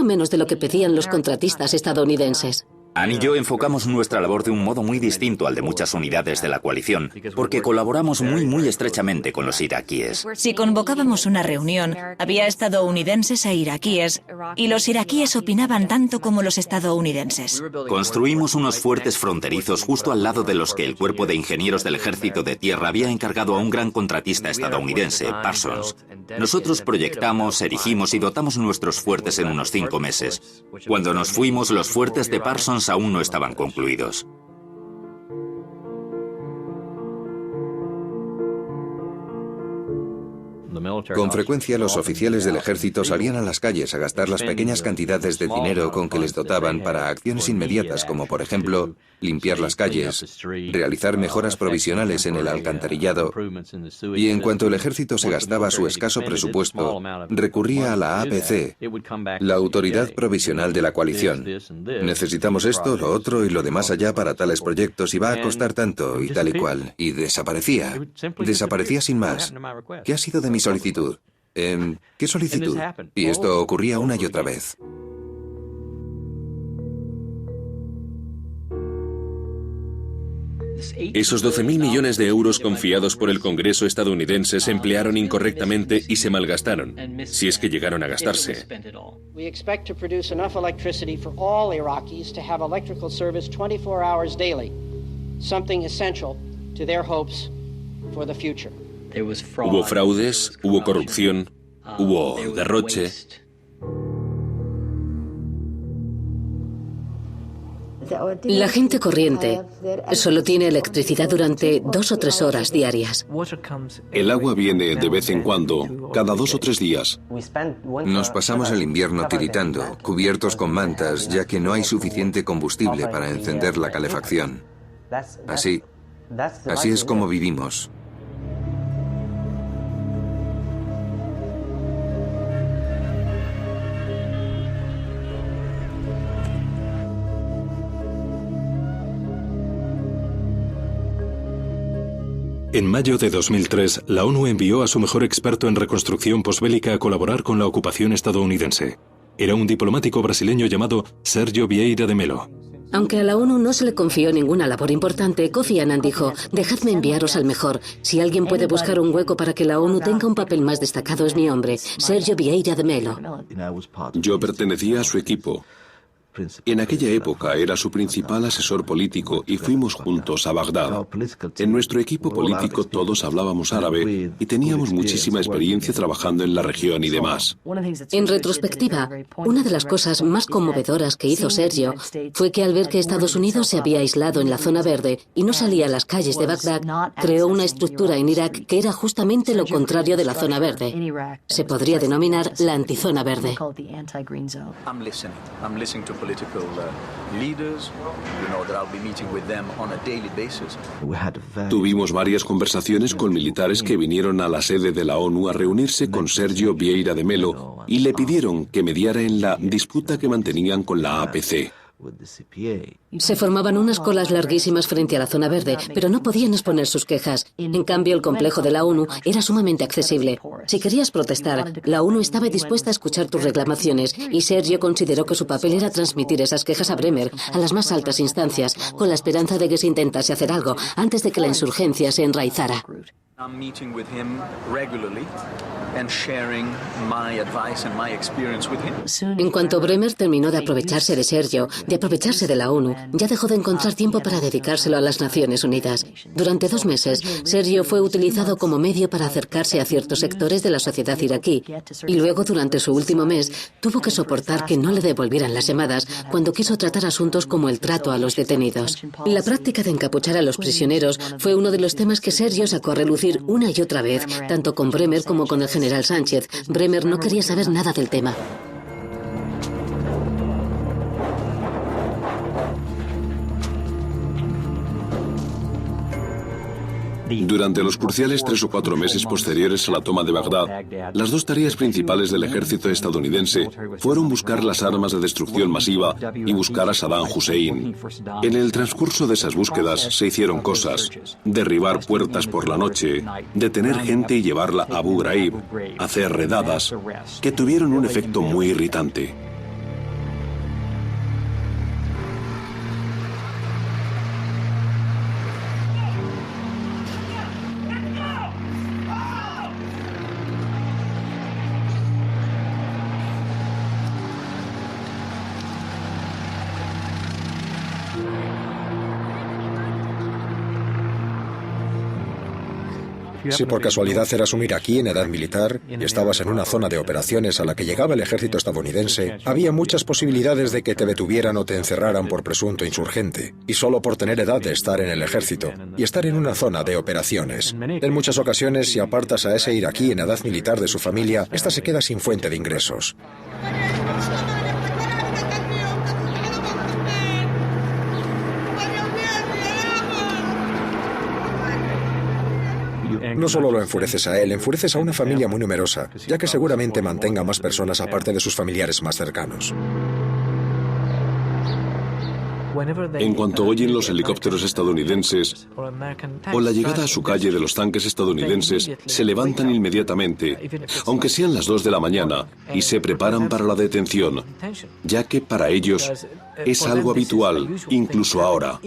M: menos de lo que pedían los contratistas estadounidenses.
N: Ann y yo enfocamos nuestra labor de un modo muy distinto al de muchas unidades de la coalición, porque colaboramos muy estrechamente con los iraquíes.
Q: Si convocábamos una reunión, había estadounidenses e iraquíes, y los iraquíes opinaban tanto como los estadounidenses.
N: Construimos unos fuertes fronterizos justo al lado de los que el Cuerpo de Ingenieros del Ejército de Tierra había encargado a un gran contratista estadounidense, Parsons. Nosotros proyectamos, erigimos y dotamos nuestros fuertes en unos 5 meses. Cuando nos fuimos, los fuertes de Parsons aún no estaban concluidos.
C: Con frecuencia los oficiales del ejército salían a las calles a gastar las pequeñas cantidades de dinero con que les dotaban para acciones inmediatas como por ejemplo limpiar las calles, realizar mejoras provisionales en el alcantarillado y en cuanto el ejército se gastaba su escaso presupuesto, recurría a la APC, la Autoridad Provisional de la Coalición. Necesitamos esto, lo otro y lo demás allá para tales proyectos y va a costar tanto y tal y cual. Y desaparecía. Desaparecía sin más. ¿Qué ha sido de mi solicitud? ¿Qué solicitud? Y esto ocurría una y otra vez.
I: Esos 12.000 millones de euros confiados por el Congreso estadounidense se emplearon incorrectamente y se malgastaron, si es que llegaron a gastarse.
H: We expect to produce enough electricity for all Iraqis to have electrical service 24 hours daily, something essential to their hopes for the future.
I: Hubo fraudes, hubo corrupción, hubo derroche.
M: La gente corriente solo tiene electricidad durante 2 o 3 horas diarias.
G: El agua viene de vez en cuando, cada 2 o 3 días.
C: Nos pasamos el invierno tiritando, cubiertos con mantas, ya que no hay suficiente combustible para encender la calefacción. Así es como vivimos.
D: En mayo de 2003, la ONU envió a su mejor experto en reconstrucción posbélica a colaborar con la ocupación estadounidense. Era un diplomático brasileño llamado Sérgio Vieira de Mello.
M: Aunque a la ONU no se le confió ninguna labor importante, Kofi Annan dijo: dejadme enviaros al mejor. Si alguien puede buscar un hueco para que la ONU tenga un papel más destacado es mi hombre, Sérgio Vieira de Mello.
G: Yo pertenecía a su equipo. En aquella época era su principal asesor político y fuimos juntos a Bagdad. En nuestro equipo político todos hablábamos árabe y teníamos muchísima experiencia trabajando en la región y demás.
M: En retrospectiva, una de las cosas más conmovedoras que hizo Sergio fue que al ver que Estados Unidos se había aislado en la zona verde y no salía a las calles de Bagdad, creó una estructura en Irak que era justamente lo contrario de la zona verde. Se podría denominar la antizona verde.
S: Political leaders, that I'll be meeting with them on a daily basis.
G: Tuvimos varias conversaciones con militares que vinieron a la sede de la ONU a reunirse con Sérgio Vieira de Mello y le pidieron que mediara en la disputa que mantenían con la APC.
M: Se formaban unas colas larguísimas frente a la zona verde, pero no podían exponer sus quejas. En cambio, el complejo de la ONU era sumamente accesible. Si querías protestar, la ONU estaba dispuesta a escuchar tus reclamaciones y Sergio consideró que su papel era transmitir esas quejas a Bremer, a las más altas instancias, con la esperanza de que se intentase hacer algo antes de que la insurgencia se enraizara.
S: I'm meeting with him regularly and sharing my advice and my experience with him.
M: En cuanto Bremer terminó de aprovecharse de Sergio, de aprovecharse de la ONU, ya dejó de encontrar tiempo para dedicárselo a las Naciones Unidas. Durante 2 meses, Sergio fue utilizado como medio para acercarse a ciertos sectores de la sociedad iraquí. Y luego, durante su último mes, tuvo que soportar que no le devolvieran las llamadas cuando quiso tratar asuntos como el trato a los detenidos. La práctica de encapuchar a los prisioneros fue uno de los temas que Sergio sacó a relucir una y otra vez, tanto con Bremer como con el general Sánchez. Bremer no quería saber nada del tema.
G: Durante los cruciales 3 o 4 meses posteriores a la toma de Bagdad, las 2 tareas principales del ejército estadounidense fueron buscar las armas de destrucción masiva y buscar a Saddam Hussein. En el transcurso de esas búsquedas se hicieron cosas: derribar puertas por la noche, detener gente y llevarla a Abu Ghraib, hacer redadas, que tuvieron un efecto muy irritante.
F: Si por casualidad eras un iraquí en edad militar y estabas en una zona de operaciones a la que llegaba el ejército estadounidense, había muchas posibilidades de que te detuvieran o te encerraran por presunto insurgente, y solo por tener edad de estar en el ejército y estar en una zona de operaciones. En muchas ocasiones, si apartas a ese iraquí en edad militar de su familia, ésta se queda sin fuente de ingresos. No solo lo enfureces a él, enfureces a una familia muy numerosa, ya que seguramente mantenga más personas aparte de sus familiares más cercanos.
G: En cuanto oyen los helicópteros estadounidenses o la llegada a su calle de los tanques estadounidenses, se levantan inmediatamente, aunque sean las 2 de la mañana, y se preparan para la detención, ya que para ellos es algo habitual, incluso ahora.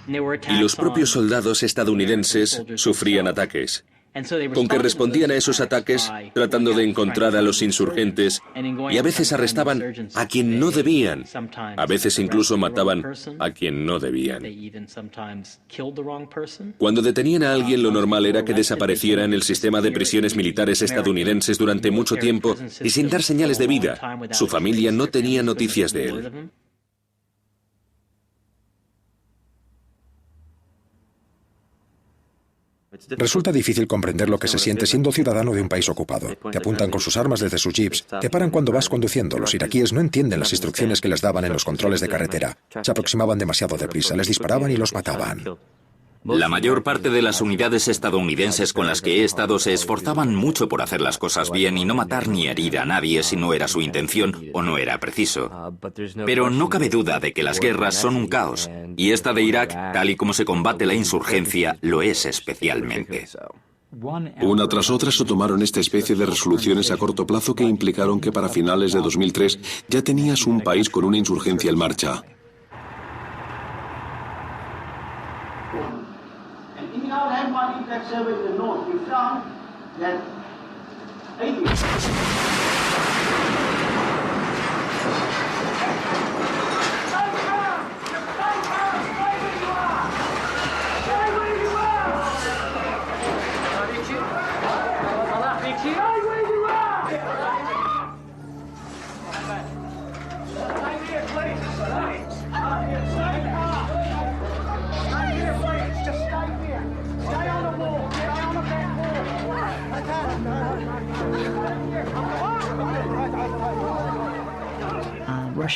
I: Y los propios soldados estadounidenses sufrían ataques. Con que respondían a esos ataques tratando de encontrar a los insurgentes y a veces arrestaban a quien no debían, a veces incluso mataban a quien no debían. Cuando detenían a alguien, lo normal era que desapareciera en el sistema de prisiones militares estadounidenses durante mucho tiempo y sin dar señales de vida. Su familia no tenía noticias de él.
F: Resulta difícil comprender lo que se siente siendo ciudadano de un país ocupado. Te apuntan con sus armas desde sus jeeps, te paran cuando vas conduciendo. Los iraquíes no entienden las instrucciones que les daban en los controles de carretera. Se aproximaban demasiado deprisa, les disparaban y los mataban.
N: La mayor parte de las unidades estadounidenses con las que he estado se esforzaban mucho por hacer las cosas bien y no matar ni herir a nadie si no era su intención o no era preciso. Pero no cabe duda de que las guerras son un caos, y esta de Irak, tal y como se combate la insurgencia, lo es especialmente.
G: Una tras otra se tomaron esta especie de resoluciones a corto plazo que implicaron que para finales de 2003 ya tenías un país con una insurgencia en marcha.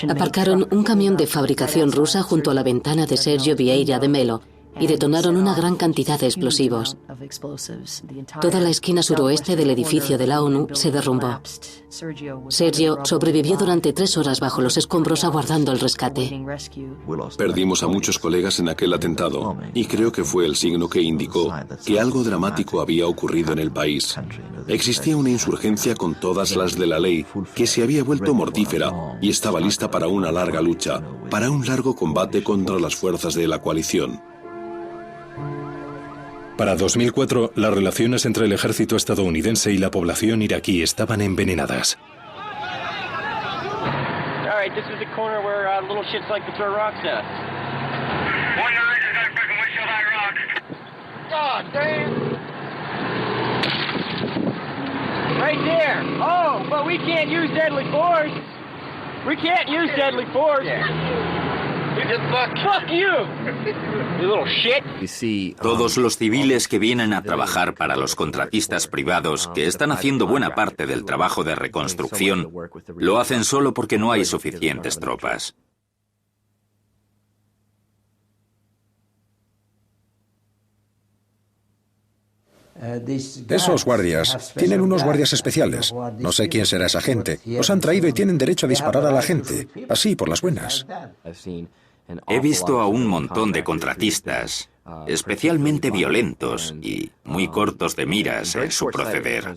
M: Aparcaron un camión de fabricación rusa junto a la ventana de Sergio Vieira de Mello y detonaron una gran cantidad de explosivos. Toda la esquina suroeste del edificio de la ONU se derrumbó. Sergio sobrevivió durante 3 horas bajo los escombros aguardando el rescate.
G: Perdimos a muchos colegas en aquel atentado y creo que fue el signo que indicó que algo dramático había ocurrido en el país. Existía una insurgencia con todas las de la ley que se había vuelto mortífera y estaba lista para una larga lucha, para un largo combate contra las fuerzas de la coalición.
D: Para 2004, las relaciones entre el ejército estadounidense y la población iraquí estaban envenenadas.
N: Todos los civiles que vienen a trabajar para los contratistas privados, que están haciendo buena parte del trabajo de reconstrucción, lo hacen solo porque no hay suficientes tropas.
F: Esos guardias tienen unos guardias especiales. No sé quién será esa gente. Los han traído y tienen derecho a disparar a la gente. Así, por las buenas.
N: He visto a un montón de contratistas, especialmente violentos y muy cortos de miras en su proceder.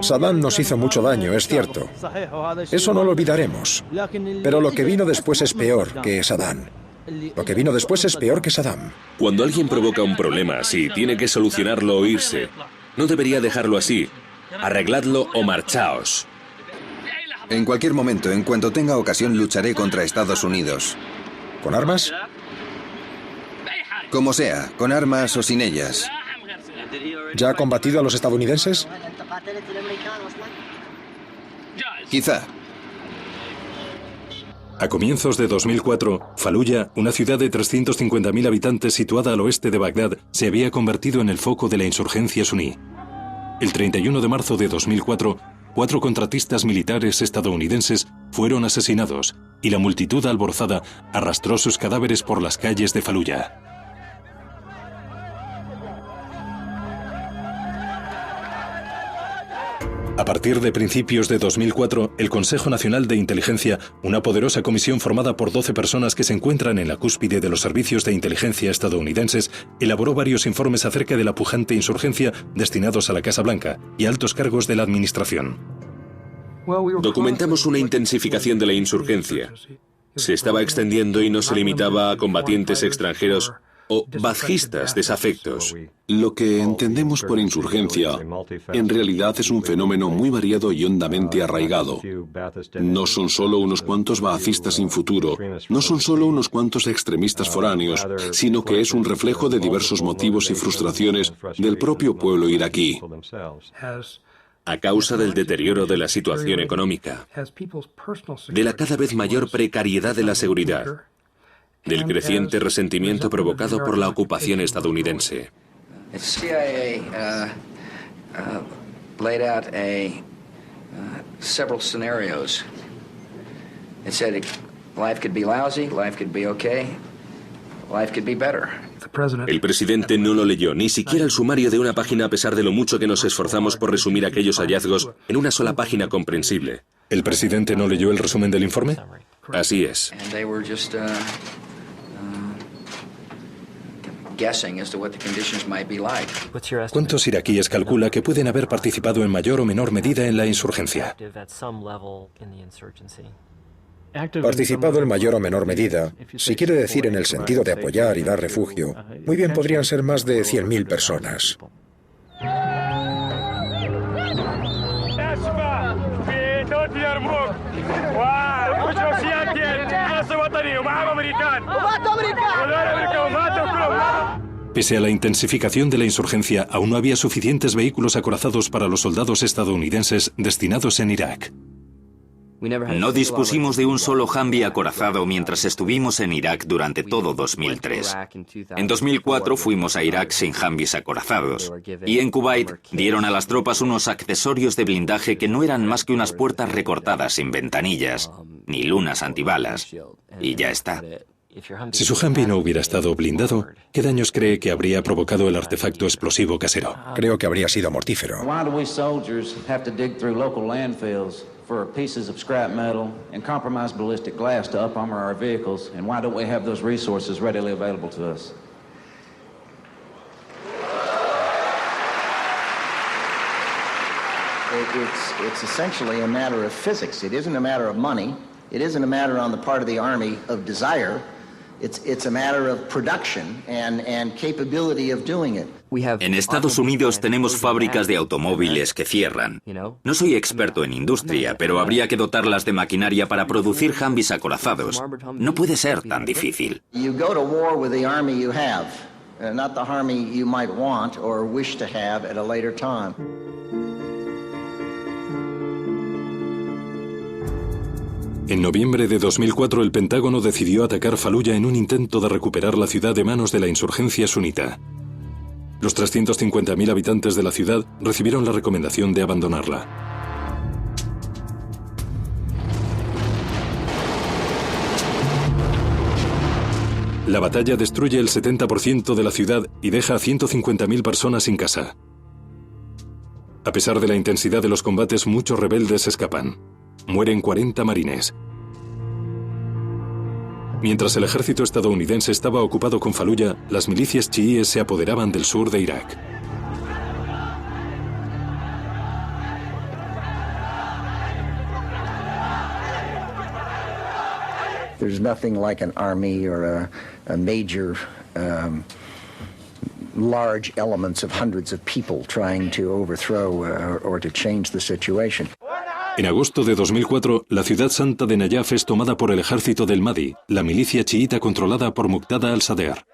F: Saddam nos hizo mucho daño, es cierto. Eso no lo olvidaremos. Pero lo que vino después es peor que Saddam. Lo que vino después es peor que Saddam.
I: Cuando alguien provoca un problema así, tiene que solucionarlo o irse. No debería dejarlo así. Arregladlo o marchaos.
C: En cualquier momento, en cuanto tenga ocasión, lucharé contra Estados Unidos.
F: ¿Con armas?
C: Como sea, con armas o sin ellas.
F: ¿Ya ha combatido a los estadounidenses?
C: Quizá.
D: A comienzos de 2004, Faluya, una ciudad de 350.000 habitantes situada al oeste de Bagdad, se había convertido en el foco de la insurgencia suní. El 31 de marzo de 2004, 4 contratistas militares estadounidenses fueron asesinados y la multitud alborozada arrastró sus cadáveres por las calles de Faluya. A partir de principios de 2004, el Consejo Nacional de Inteligencia, una poderosa comisión formada por 12 personas que se encuentran en la cúspide de los servicios de inteligencia estadounidenses, elaboró varios informes acerca de la pujante insurgencia destinados a la Casa Blanca y altos cargos de la administración.
I: Documentamos una intensificación de la insurgencia. se estaba extendiendo y no se limitaba a combatientes extranjeros o bajistas desafectos.
G: Lo que entendemos por insurgencia en realidad es un fenómeno muy variado y hondamente arraigado. No son solo unos cuantos baacistas sin futuro, no son solo unos cuantos extremistas foráneos, sino que es un reflejo de diversos motivos y frustraciones del propio pueblo iraquí.
I: A causa del deterioro de la situación económica, de la cada vez mayor precariedad de la seguridad, del creciente resentimiento provocado por la ocupación estadounidense.
P: The CIA laid out several scenarios. It said life could be lousy, life could be okay, life could be better.
I: El presidente no lo leyó, ni siquiera el sumario de una página, a pesar de lo mucho que nos esforzamos por resumir aquellos hallazgos en una sola página comprensible.
D: ¿El presidente no leyó el resumen del informe?
I: Así es.
P: And they were just guessing as to what the conditions might be like.
D: ¿Cuántos iraquíes calcula que pueden haber participado en mayor o menor medida en la insurgencia?
F: Participado en mayor o menor medida, si quiere decir en el sentido de apoyar y dar refugio, muy bien podrían ser más de 100.000 personas.
D: Pese a la intensificación de la insurgencia, aún no había suficientes vehículos acorazados para los soldados estadounidenses destinados en Irak.
N: No dispusimos de un solo Humvee acorazado mientras estuvimos en Irak durante todo 2003. En 2004 fuimos a Irak sin Humvees acorazados. Y en Kuwait dieron a las tropas unos accesorios de blindaje que no eran más que unas puertas recortadas sin ventanillas, ni lunas antibalas. Y ya está.
D: Si su Humvee no hubiera estado blindado, ¿qué daños cree que habría provocado el artefacto explosivo casero?
F: Creo que habría sido mortífero.
L: For pieces of scrap metal and compromised ballistic glass to up-armor our vehicles, and why don't we have those resources readily available to us?
A: It's essentially a matter of physics. It isn't a matter of money. It isn't a matter on the part of the Army of desire. It's a matter of production and capability of doing it.
N: En Estados Unidos tenemos fábricas de automóviles que cierran. No soy experto en industria, pero habría que dotarlas de maquinaria para producir Humvees acorazados. No puede ser tan difícil.
A: You go to war with the army you have, not the army you might want or wish to have at a later time.
D: En noviembre de 2004, el Pentágono decidió atacar Faluya en un intento de recuperar la ciudad de manos de la insurgencia sunita. Los 350.000 habitantes de la ciudad recibieron la recomendación de abandonarla. La batalla destruye el 70% de la ciudad y deja a 150.000 personas sin casa. A pesar de la intensidad de los combates, muchos rebeldes escapan. Mueren 40 marines. Mientras el ejército estadounidense estaba ocupado con Faluya, las milicias chiíes se apoderaban del sur de Irak.
A: There's nothing like an army or a major large elements of hundreds of people trying to overthrow or to change the situation.
D: En agosto de 2004, la ciudad santa de Nayaf es tomada por el ejército del Mahdi, la milicia chiita controlada por Muqtada al-Sadr.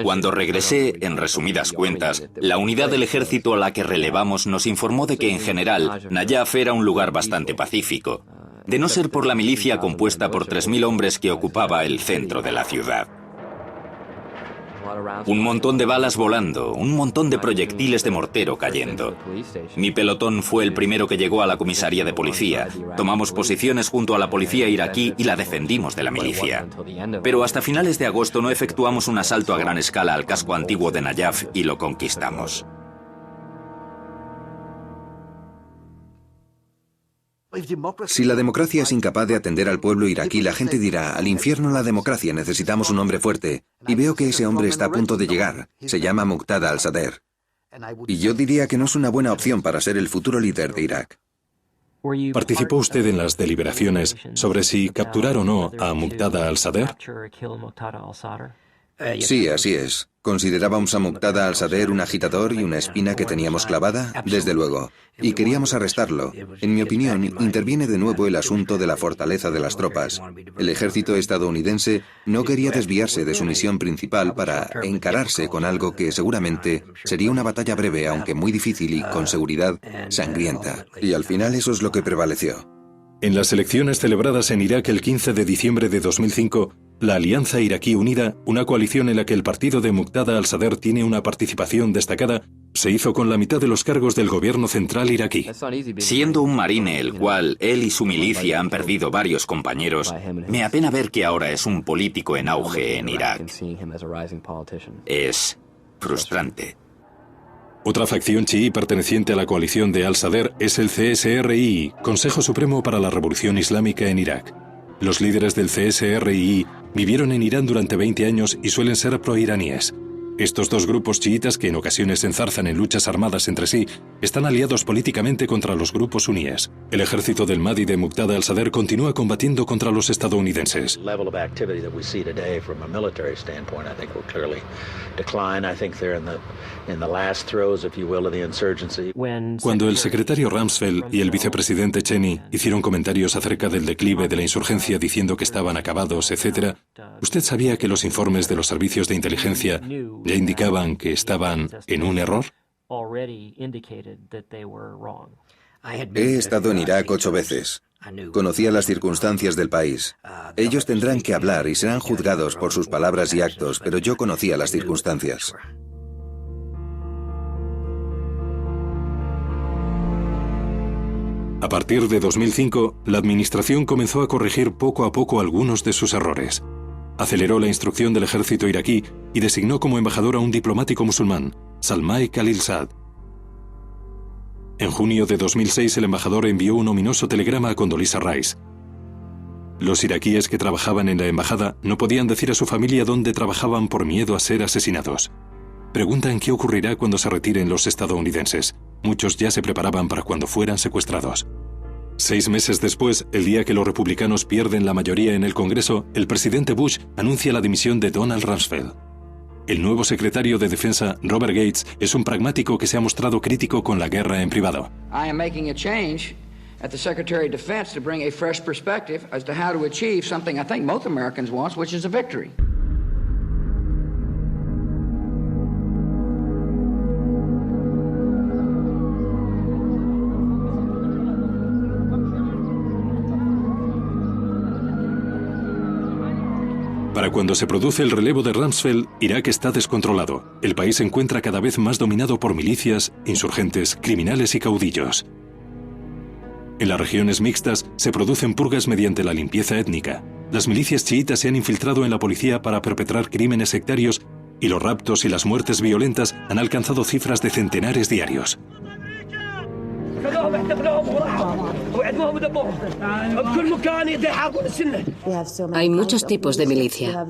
N: Cuando regresé, en resumidas cuentas, la unidad del ejército a la que relevamos nos informó de que en general Nayaf era un lugar bastante pacífico, de no ser por la milicia compuesta por 3.000 hombres que ocupaba el centro de la ciudad. Un montón de balas volando, un montón de proyectiles de mortero cayendo. Mi pelotón fue el primero que llegó a la comisaría de policía. Tomamos posiciones junto a la policía iraquí y la defendimos de la milicia. Pero hasta finales de agosto no efectuamos un asalto a gran escala al casco antiguo de Nayaf y lo conquistamos.
C: Si la democracia es incapaz de atender al pueblo iraquí, la gente dirá, al infierno la democracia, necesitamos un hombre fuerte. Y veo que ese hombre está a punto de llegar. Se llama Muqtada al-Sadr. Y yo diría que no es una buena opción para ser el futuro líder de Irak.
D: ¿Participó usted en las deliberaciones sobre si capturar o no a Muqtada al-Sadr?
C: Sí, así es. ¿Considerábamos a Muqtada al-Sadr un agitador y una espina que teníamos clavada? Desde luego. Y queríamos arrestarlo. En mi opinión, interviene de nuevo el asunto de la fortaleza de las tropas. El ejército estadounidense no quería desviarse de su misión principal para encararse con algo que seguramente sería una batalla breve, aunque muy difícil y, con seguridad, sangrienta. Y al final eso es lo que prevaleció.
D: En las elecciones celebradas en Irak el 15 de diciembre de 2005, la Alianza Iraquí Unida, una coalición en la que el partido de Muqtada al-Sadr tiene una participación destacada, se hizo con la mitad de los cargos del gobierno central iraquí.
N: Siendo un marine el cual él y su milicia han perdido varios compañeros, me apena ver que ahora es un político en auge en Irak. Es frustrante.
D: Otra facción chií perteneciente a la coalición de al-Sadr es el CSRI, Consejo Supremo para la Revolución Islámica en Irak. Los líderes del CSRI vivieron en Irán durante 20 años y suelen ser proiraníes. Estos dos grupos chiitas, que en ocasiones se enzarzan en luchas armadas entre sí, están aliados políticamente contra los grupos suníes. El ejército del Mahdi de Muqtada al-Sadr continúa combatiendo contra los estadounidenses. Cuando el secretario Rumsfeld y el vicepresidente Cheney hicieron comentarios acerca del declive de la insurgencia diciendo que estaban acabados, etc., ¿usted sabía que los informes de los servicios de inteligencia ya indicaban que estaban en un error?
C: He estado en Irak 8 veces. Conocía las circunstancias del país. Ellos tendrán que hablar y serán juzgados por sus palabras y actos, pero yo conocía las circunstancias.
D: A partir de 2005, la administración comenzó a corregir poco a poco algunos de sus errores. Aceleró la instrucción del ejército iraquí y designó como embajador a un diplomático musulmán, Salmai Khalilzad. En junio de 2006, el embajador envió un ominoso telegrama a Condoleezza Rice. Los iraquíes que trabajaban en la embajada no podían decir a su familia dónde trabajaban por miedo a ser asesinados. Preguntan qué ocurrirá cuando se retiren los estadounidenses. Muchos ya se preparaban para cuando fueran secuestrados. 6 meses después, el día que los republicanos pierden la mayoría en el Congreso, el presidente Bush anuncia la dimisión de Donald Rumsfeld. El nuevo secretario de Defensa, Robert Gates, es un pragmático que se ha mostrado crítico con la guerra en privado.
P: I am making a change at the Secretary of Defense to bring a fresh perspective as to how to achieve something I think most Americans want, which is a victory.
D: Para cuando se produce el relevo de Rumsfeld, Irak está descontrolado. El país se encuentra cada vez más dominado por milicias, insurgentes, criminales y caudillos. En las regiones mixtas se producen purgas mediante la limpieza étnica. Las milicias chiitas se han infiltrado en la policía para perpetrar crímenes sectarios y los raptos y las muertes violentas han alcanzado cifras de centenares diarios.
M: Hay muchos tipos de milicia.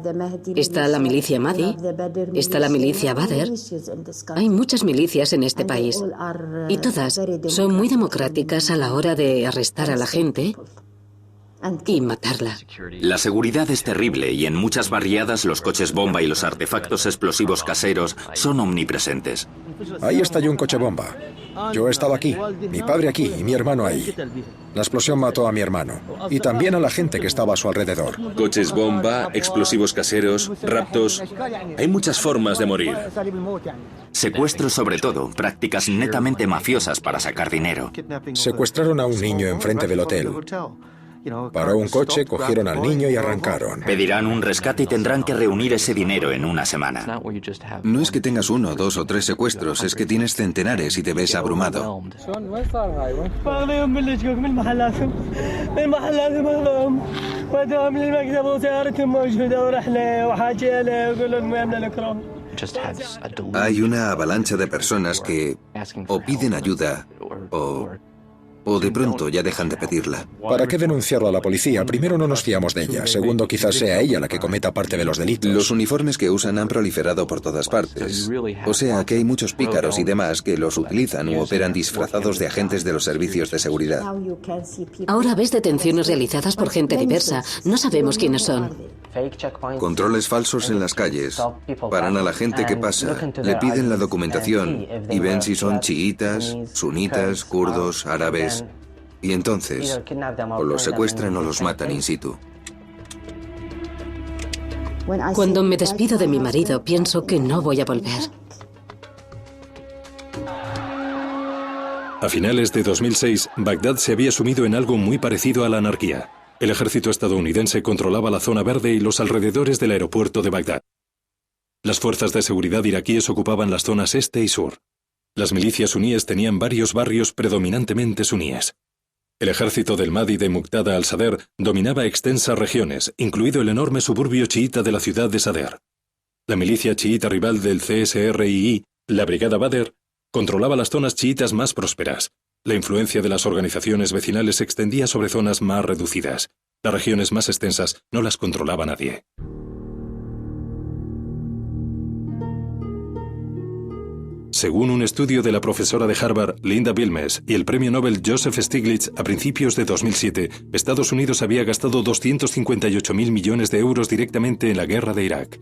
M: Está la milicia Mahdi, está la milicia Badr. Hay muchas milicias en este país y todas son muy democráticas a la hora de arrestar a la gente y matarla.
N: La seguridad es terrible y en muchas barriadas los coches bomba y los artefactos explosivos caseros son omnipresentes.
F: Ahí estalló un coche bomba. Yo estaba aquí, mi padre aquí y mi hermano ahí. La explosión mató a mi hermano y también a la gente que estaba a su alrededor.
I: Coches bomba, explosivos caseros, raptos. Hay muchas formas de morir.
N: Secuestros sobre todo, prácticas netamente mafiosas para sacar dinero.
F: Secuestraron a un niño enfrente del hotel. Paró un coche, cogieron al niño y arrancaron.
N: Pedirán un rescate y tendrán que reunir ese dinero en una semana.
C: No es que tengas 1, 2 o 3 secuestros, es que tienes centenares y te ves abrumado. Hay una avalancha de personas que o piden ayuda o O de pronto ya dejan de pedirla.
F: ¿Para qué denunciarlo a la policía? Primero, no nos fiamos de ella. Segundo, quizás sea ella la que cometa parte de los delitos.
C: Los uniformes que usan han proliferado por todas partes. O sea que hay muchos pícaros y demás que los utilizan u operan disfrazados de agentes de los servicios de seguridad.
M: Ahora ves detenciones realizadas por gente diversa. No sabemos quiénes son.
C: Controles falsos en las calles. Paran a la gente que pasa, le piden la documentación y ven si son chiitas, sunitas, kurdos, árabes. Y entonces, o los secuestran o los matan in situ.
M: Cuando me despido de mi marido, pienso que no voy a volver.
D: A finales de 2006, Bagdad se había sumido en algo muy parecido a la anarquía. El ejército estadounidense controlaba la zona verde y los alrededores del aeropuerto de Bagdad. Las fuerzas de seguridad iraquíes ocupaban las zonas este y sur. Las milicias suníes tenían varios barrios predominantemente suníes. El ejército del Mahdi de Muqtada al-Sadr dominaba extensas regiones, incluido el enorme suburbio chiita de la ciudad de Sadr. La milicia chiita rival del CSRII, la Brigada Badr, controlaba las zonas chiitas más prósperas. La influencia de las organizaciones vecinales se extendía sobre zonas más reducidas. Las regiones más extensas no las controlaba nadie. Según un estudio de la profesora de Harvard, Linda Bilmes, y el premio Nobel Joseph Stiglitz, a principios de 2007, Estados Unidos había gastado 258.000 millones de euros directamente en la guerra de Irak.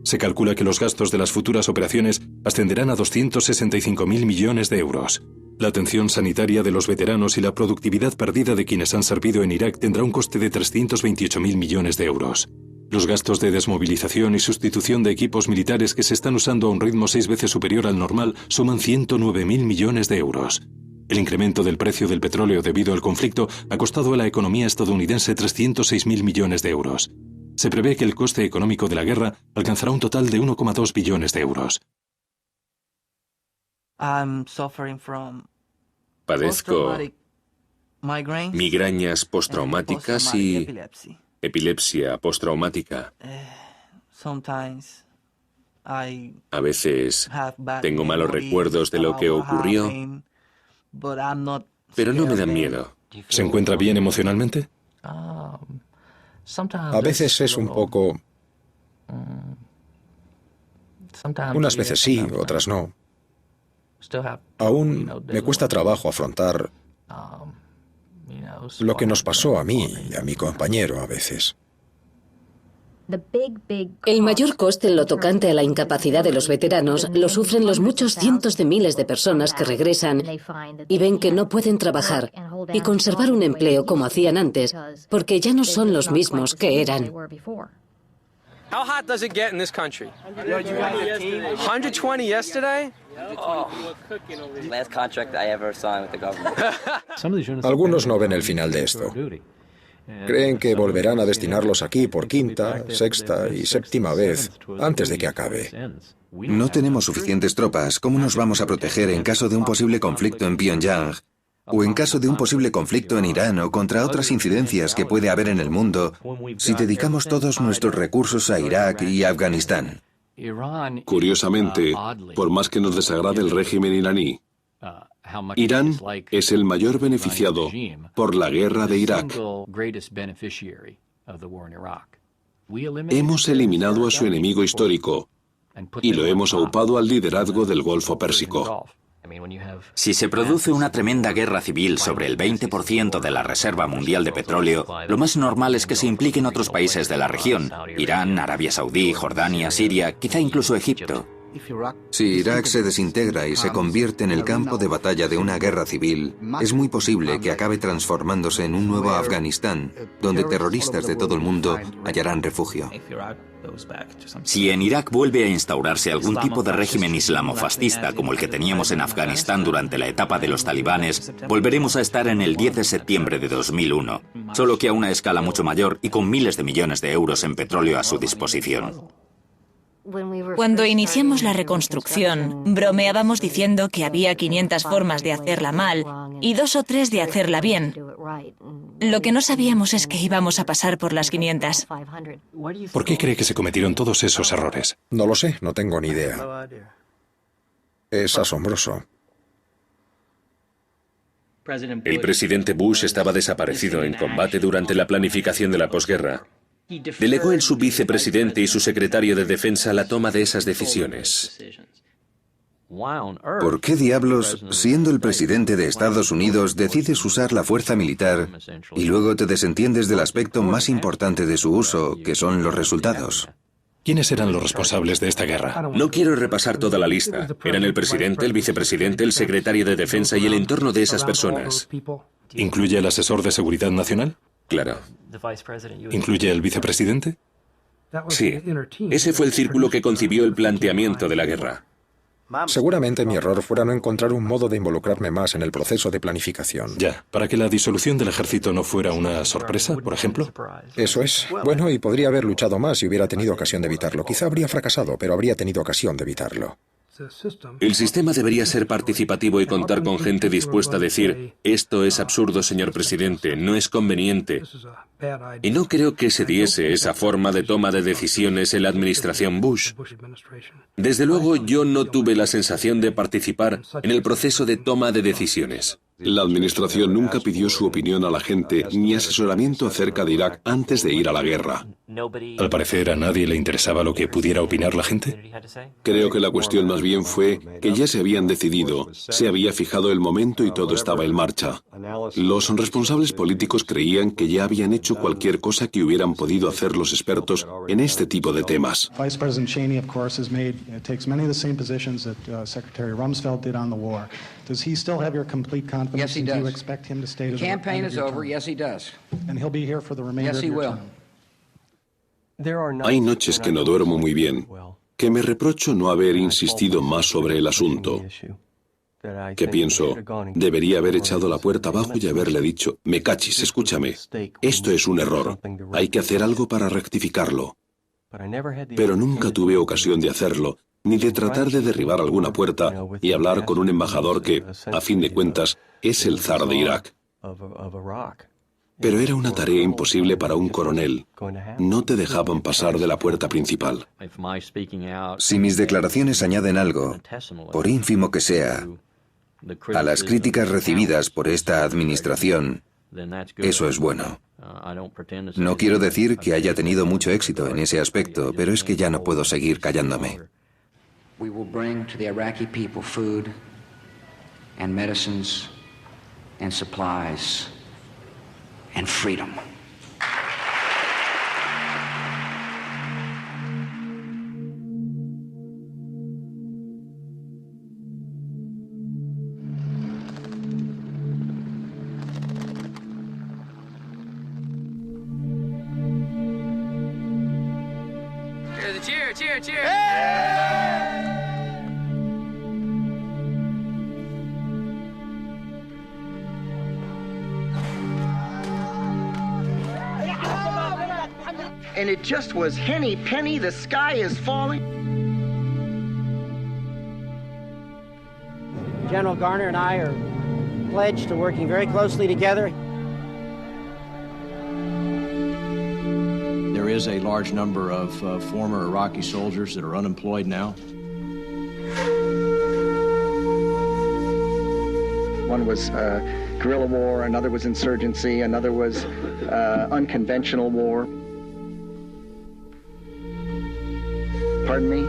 D: Se calcula que los gastos de las futuras operaciones ascenderán a 265.000 millones de euros. La atención sanitaria de los veteranos y la productividad perdida de quienes han servido en Irak tendrá un coste de 328.000 millones de euros. Los gastos de desmovilización y sustitución de equipos militares que se están usando a un ritmo 6 veces superior al normal suman 109.000 millones de euros. El incremento del precio del petróleo debido al conflicto ha costado a la economía estadounidense 306.000 millones de euros. Se prevé que el coste económico de la guerra alcanzará un total de 1,2 billones de euros.
I: Padezco migrañas postraumáticas y epilepsia postraumática. A veces tengo malos recuerdos de lo que ocurrió, pero no me dan miedo.
D: ¿Se encuentra bien emocionalmente?
F: A veces es un poco... Unas veces sí, otras no. Aún me cuesta trabajo afrontar lo que nos pasó a mí y a mi compañero a veces.
M: El mayor coste en lo tocante a la incapacidad de los veteranos lo sufren los muchos cientos de miles de personas que regresan y ven que no pueden trabajar y conservar un empleo como hacían antes, porque ya no son los mismos que eran.
T: How hot does it get in this country? 120 yesterday?
U: Oh. Last contract I ever signed with the government.
F: Algunos no ven el final de esto. Creen que volverán a destinarlos aquí por quinta, sexta y séptima vez antes de que acabe.
C: No tenemos suficientes tropas. ¿Cómo nos vamos a proteger en caso de un posible conflicto en Pyongyang? O en caso de un posible conflicto en Irán o contra otras incidencias que puede haber en el mundo, si dedicamos todos nuestros recursos a Irak y Afganistán.
G: Curiosamente, por más que nos desagrade el régimen iraní, Irán es el mayor beneficiado por la guerra de Irak. Hemos eliminado a su enemigo histórico y lo hemos aupado al liderazgo del Golfo Pérsico.
N: Si se produce una tremenda guerra civil sobre el 20% de la reserva mundial de petróleo, lo más normal es que se impliquen otros países de la región: Irán, Arabia Saudí, Jordania, Siria, quizá incluso Egipto.
C: Si Irak se desintegra y se convierte en el campo de batalla de una guerra civil, es muy posible que acabe transformándose en un nuevo Afganistán, donde terroristas de todo el mundo hallarán refugio.
N: Si en Irak vuelve a instaurarse algún tipo de régimen islamofascista como el que teníamos en Afganistán durante la etapa de los talibanes, volveremos a estar en el 10 de septiembre de 2001, solo que a una escala mucho mayor y con miles de millones de euros en petróleo a su disposición.
Q: Cuando iniciamos la reconstrucción, bromeábamos diciendo que había 500 formas de hacerla mal y 2 o 3 de hacerla bien. Lo que no sabíamos es que íbamos a pasar por las 500.
D: ¿Por qué cree que se cometieron todos esos errores?
F: No lo sé, no tengo ni idea. Es asombroso.
I: El presidente Bush estaba desaparecido en combate durante la planificación de la posguerra. Delegó en su vicepresidente y su secretario de defensa la toma de esas decisiones.
C: ¿Por qué diablos, siendo el presidente de Estados Unidos, decides usar la fuerza militar y luego te desentiendes del aspecto más importante de su uso, que son los resultados?
D: ¿Quiénes eran los responsables de esta guerra?
I: No quiero repasar toda la lista. Eran el presidente, el vicepresidente, el secretario de defensa y el entorno de esas personas.
D: ¿Incluye el asesor de seguridad nacional?
I: Claro.
D: ¿Incluye el vicepresidente?
I: Sí. Ese fue el círculo que concibió el planteamiento de la guerra.
F: Seguramente mi error fuera no encontrar un modo de involucrarme más en el proceso de planificación.
D: Ya, para que la disolución del ejército no fuera una sorpresa, por ejemplo.
F: Eso es. Bueno, y podría haber luchado más si hubiera tenido ocasión de evitarlo. Quizá habría fracasado, pero habría tenido ocasión de evitarlo.
I: El sistema debería ser participativo y contar con gente dispuesta a decir: esto es absurdo, señor presidente, no es conveniente. Y no creo que se diese esa forma de toma de decisiones en la administración Bush. Desde luego, yo no tuve la sensación de participar en el proceso de toma de decisiones.
G: La administración nunca pidió su opinión a la gente ni asesoramiento acerca de Irak antes de ir a la guerra.
D: Al parecer, a nadie le interesaba lo que pudiera opinar la gente.
G: Creo que la cuestión más bien fue que ya se habían decidido, se había fijado el momento y todo estaba en marcha. Los responsables políticos creían que ya habían hecho cualquier cosa que hubieran podido hacer los expertos en este tipo de temas.
J: Vice President Cheney, of course, takes many of the same positions that Secretary Rumsfeld did on the war. Does he still have your complete confidence?
P: Yes, he
J: Do
P: does.
J: you expect him to stay to
P: The campaign
J: end of
P: is
J: your
P: over.
J: term?
P: Yes, he does.
J: And he'll be here for the remainder
P: Yes,
J: of
P: he
J: your
P: will.
J: term.
G: Hay noches que no duermo muy bien, que me reprocho no haber insistido más sobre el asunto, que pienso, debería haber echado la puerta abajo y haberle dicho: me cachis, escúchame, esto es un error, hay que hacer algo para rectificarlo. Pero nunca tuve ocasión de hacerlo, ni de tratar de derribar alguna puerta y hablar con un embajador que, a fin de cuentas, es el zar de Irak. Pero era una tarea imposible para un coronel. No te dejaban pasar de la puerta principal.
C: Si mis declaraciones añaden algo, por ínfimo que sea, a las críticas recibidas por esta administración, eso es bueno. No quiero decir que haya tenido mucho éxito en ese aspecto, pero es que ya no puedo seguir callándome.
P: We will bring to the Iraqi people food and medicines and supplies and freedom.
T: Cheer, cheer, cheer!
A: And it just was henny penny, the sky is falling.
H: General Garner and I are pledged to working very closely together.
V: There is a large number of former Iraqi soldiers that are unemployed now.
A: One was guerrilla war, another was insurgency, another was unconventional war. Pardon me?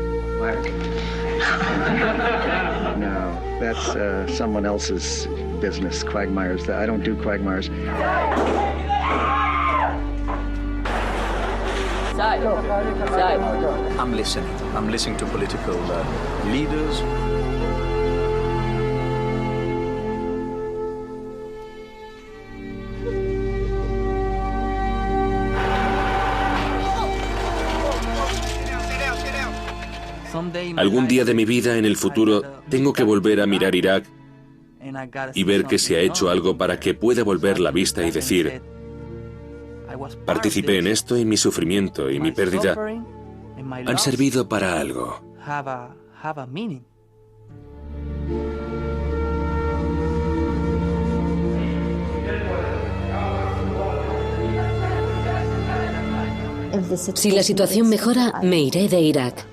A: No, that's someone else's business, quagmires. I don't do quagmires.
S: I'm listening. I'm listening to political leaders.
I: Algún día de mi vida en el futuro tengo que volver a mirar Irak y ver que se ha hecho algo para que pueda volver la vista y decir: participé en esto y mi sufrimiento y mi pérdida han servido para algo.
M: Si la situación mejora, me iré de Irak.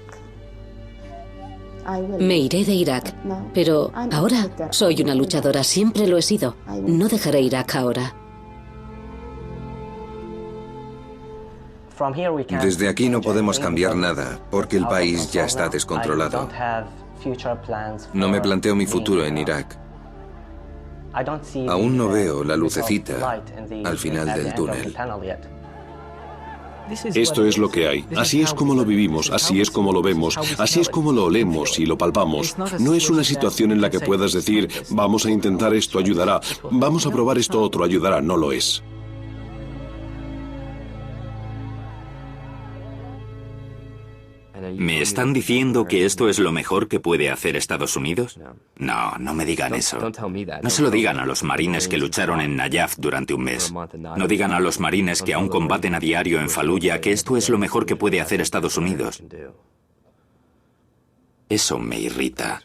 M: Me iré de Irak, pero ahora soy una luchadora, siempre lo he sido. No dejaré Irak ahora.
C: Desde aquí no podemos cambiar nada, porque el país ya está descontrolado. No me planteo mi futuro en Irak. Aún no veo la lucecita al final del túnel.
G: Esto es lo que hay. Así es como lo vivimos, así es como lo vemos, así es como lo olemos y lo palpamos. No es una situación en la que puedas decir, vamos a intentar esto, ayudará, vamos a probar esto otro, ayudará. No lo es.
N: ¿Me están diciendo que esto es lo mejor que puede hacer Estados Unidos? No, no me digan eso. No se lo digan a los marines que lucharon en Nayaf durante un mes. No digan a los marines que aún combaten a diario en Fallujah que esto es lo mejor que puede hacer Estados Unidos. Eso me irrita.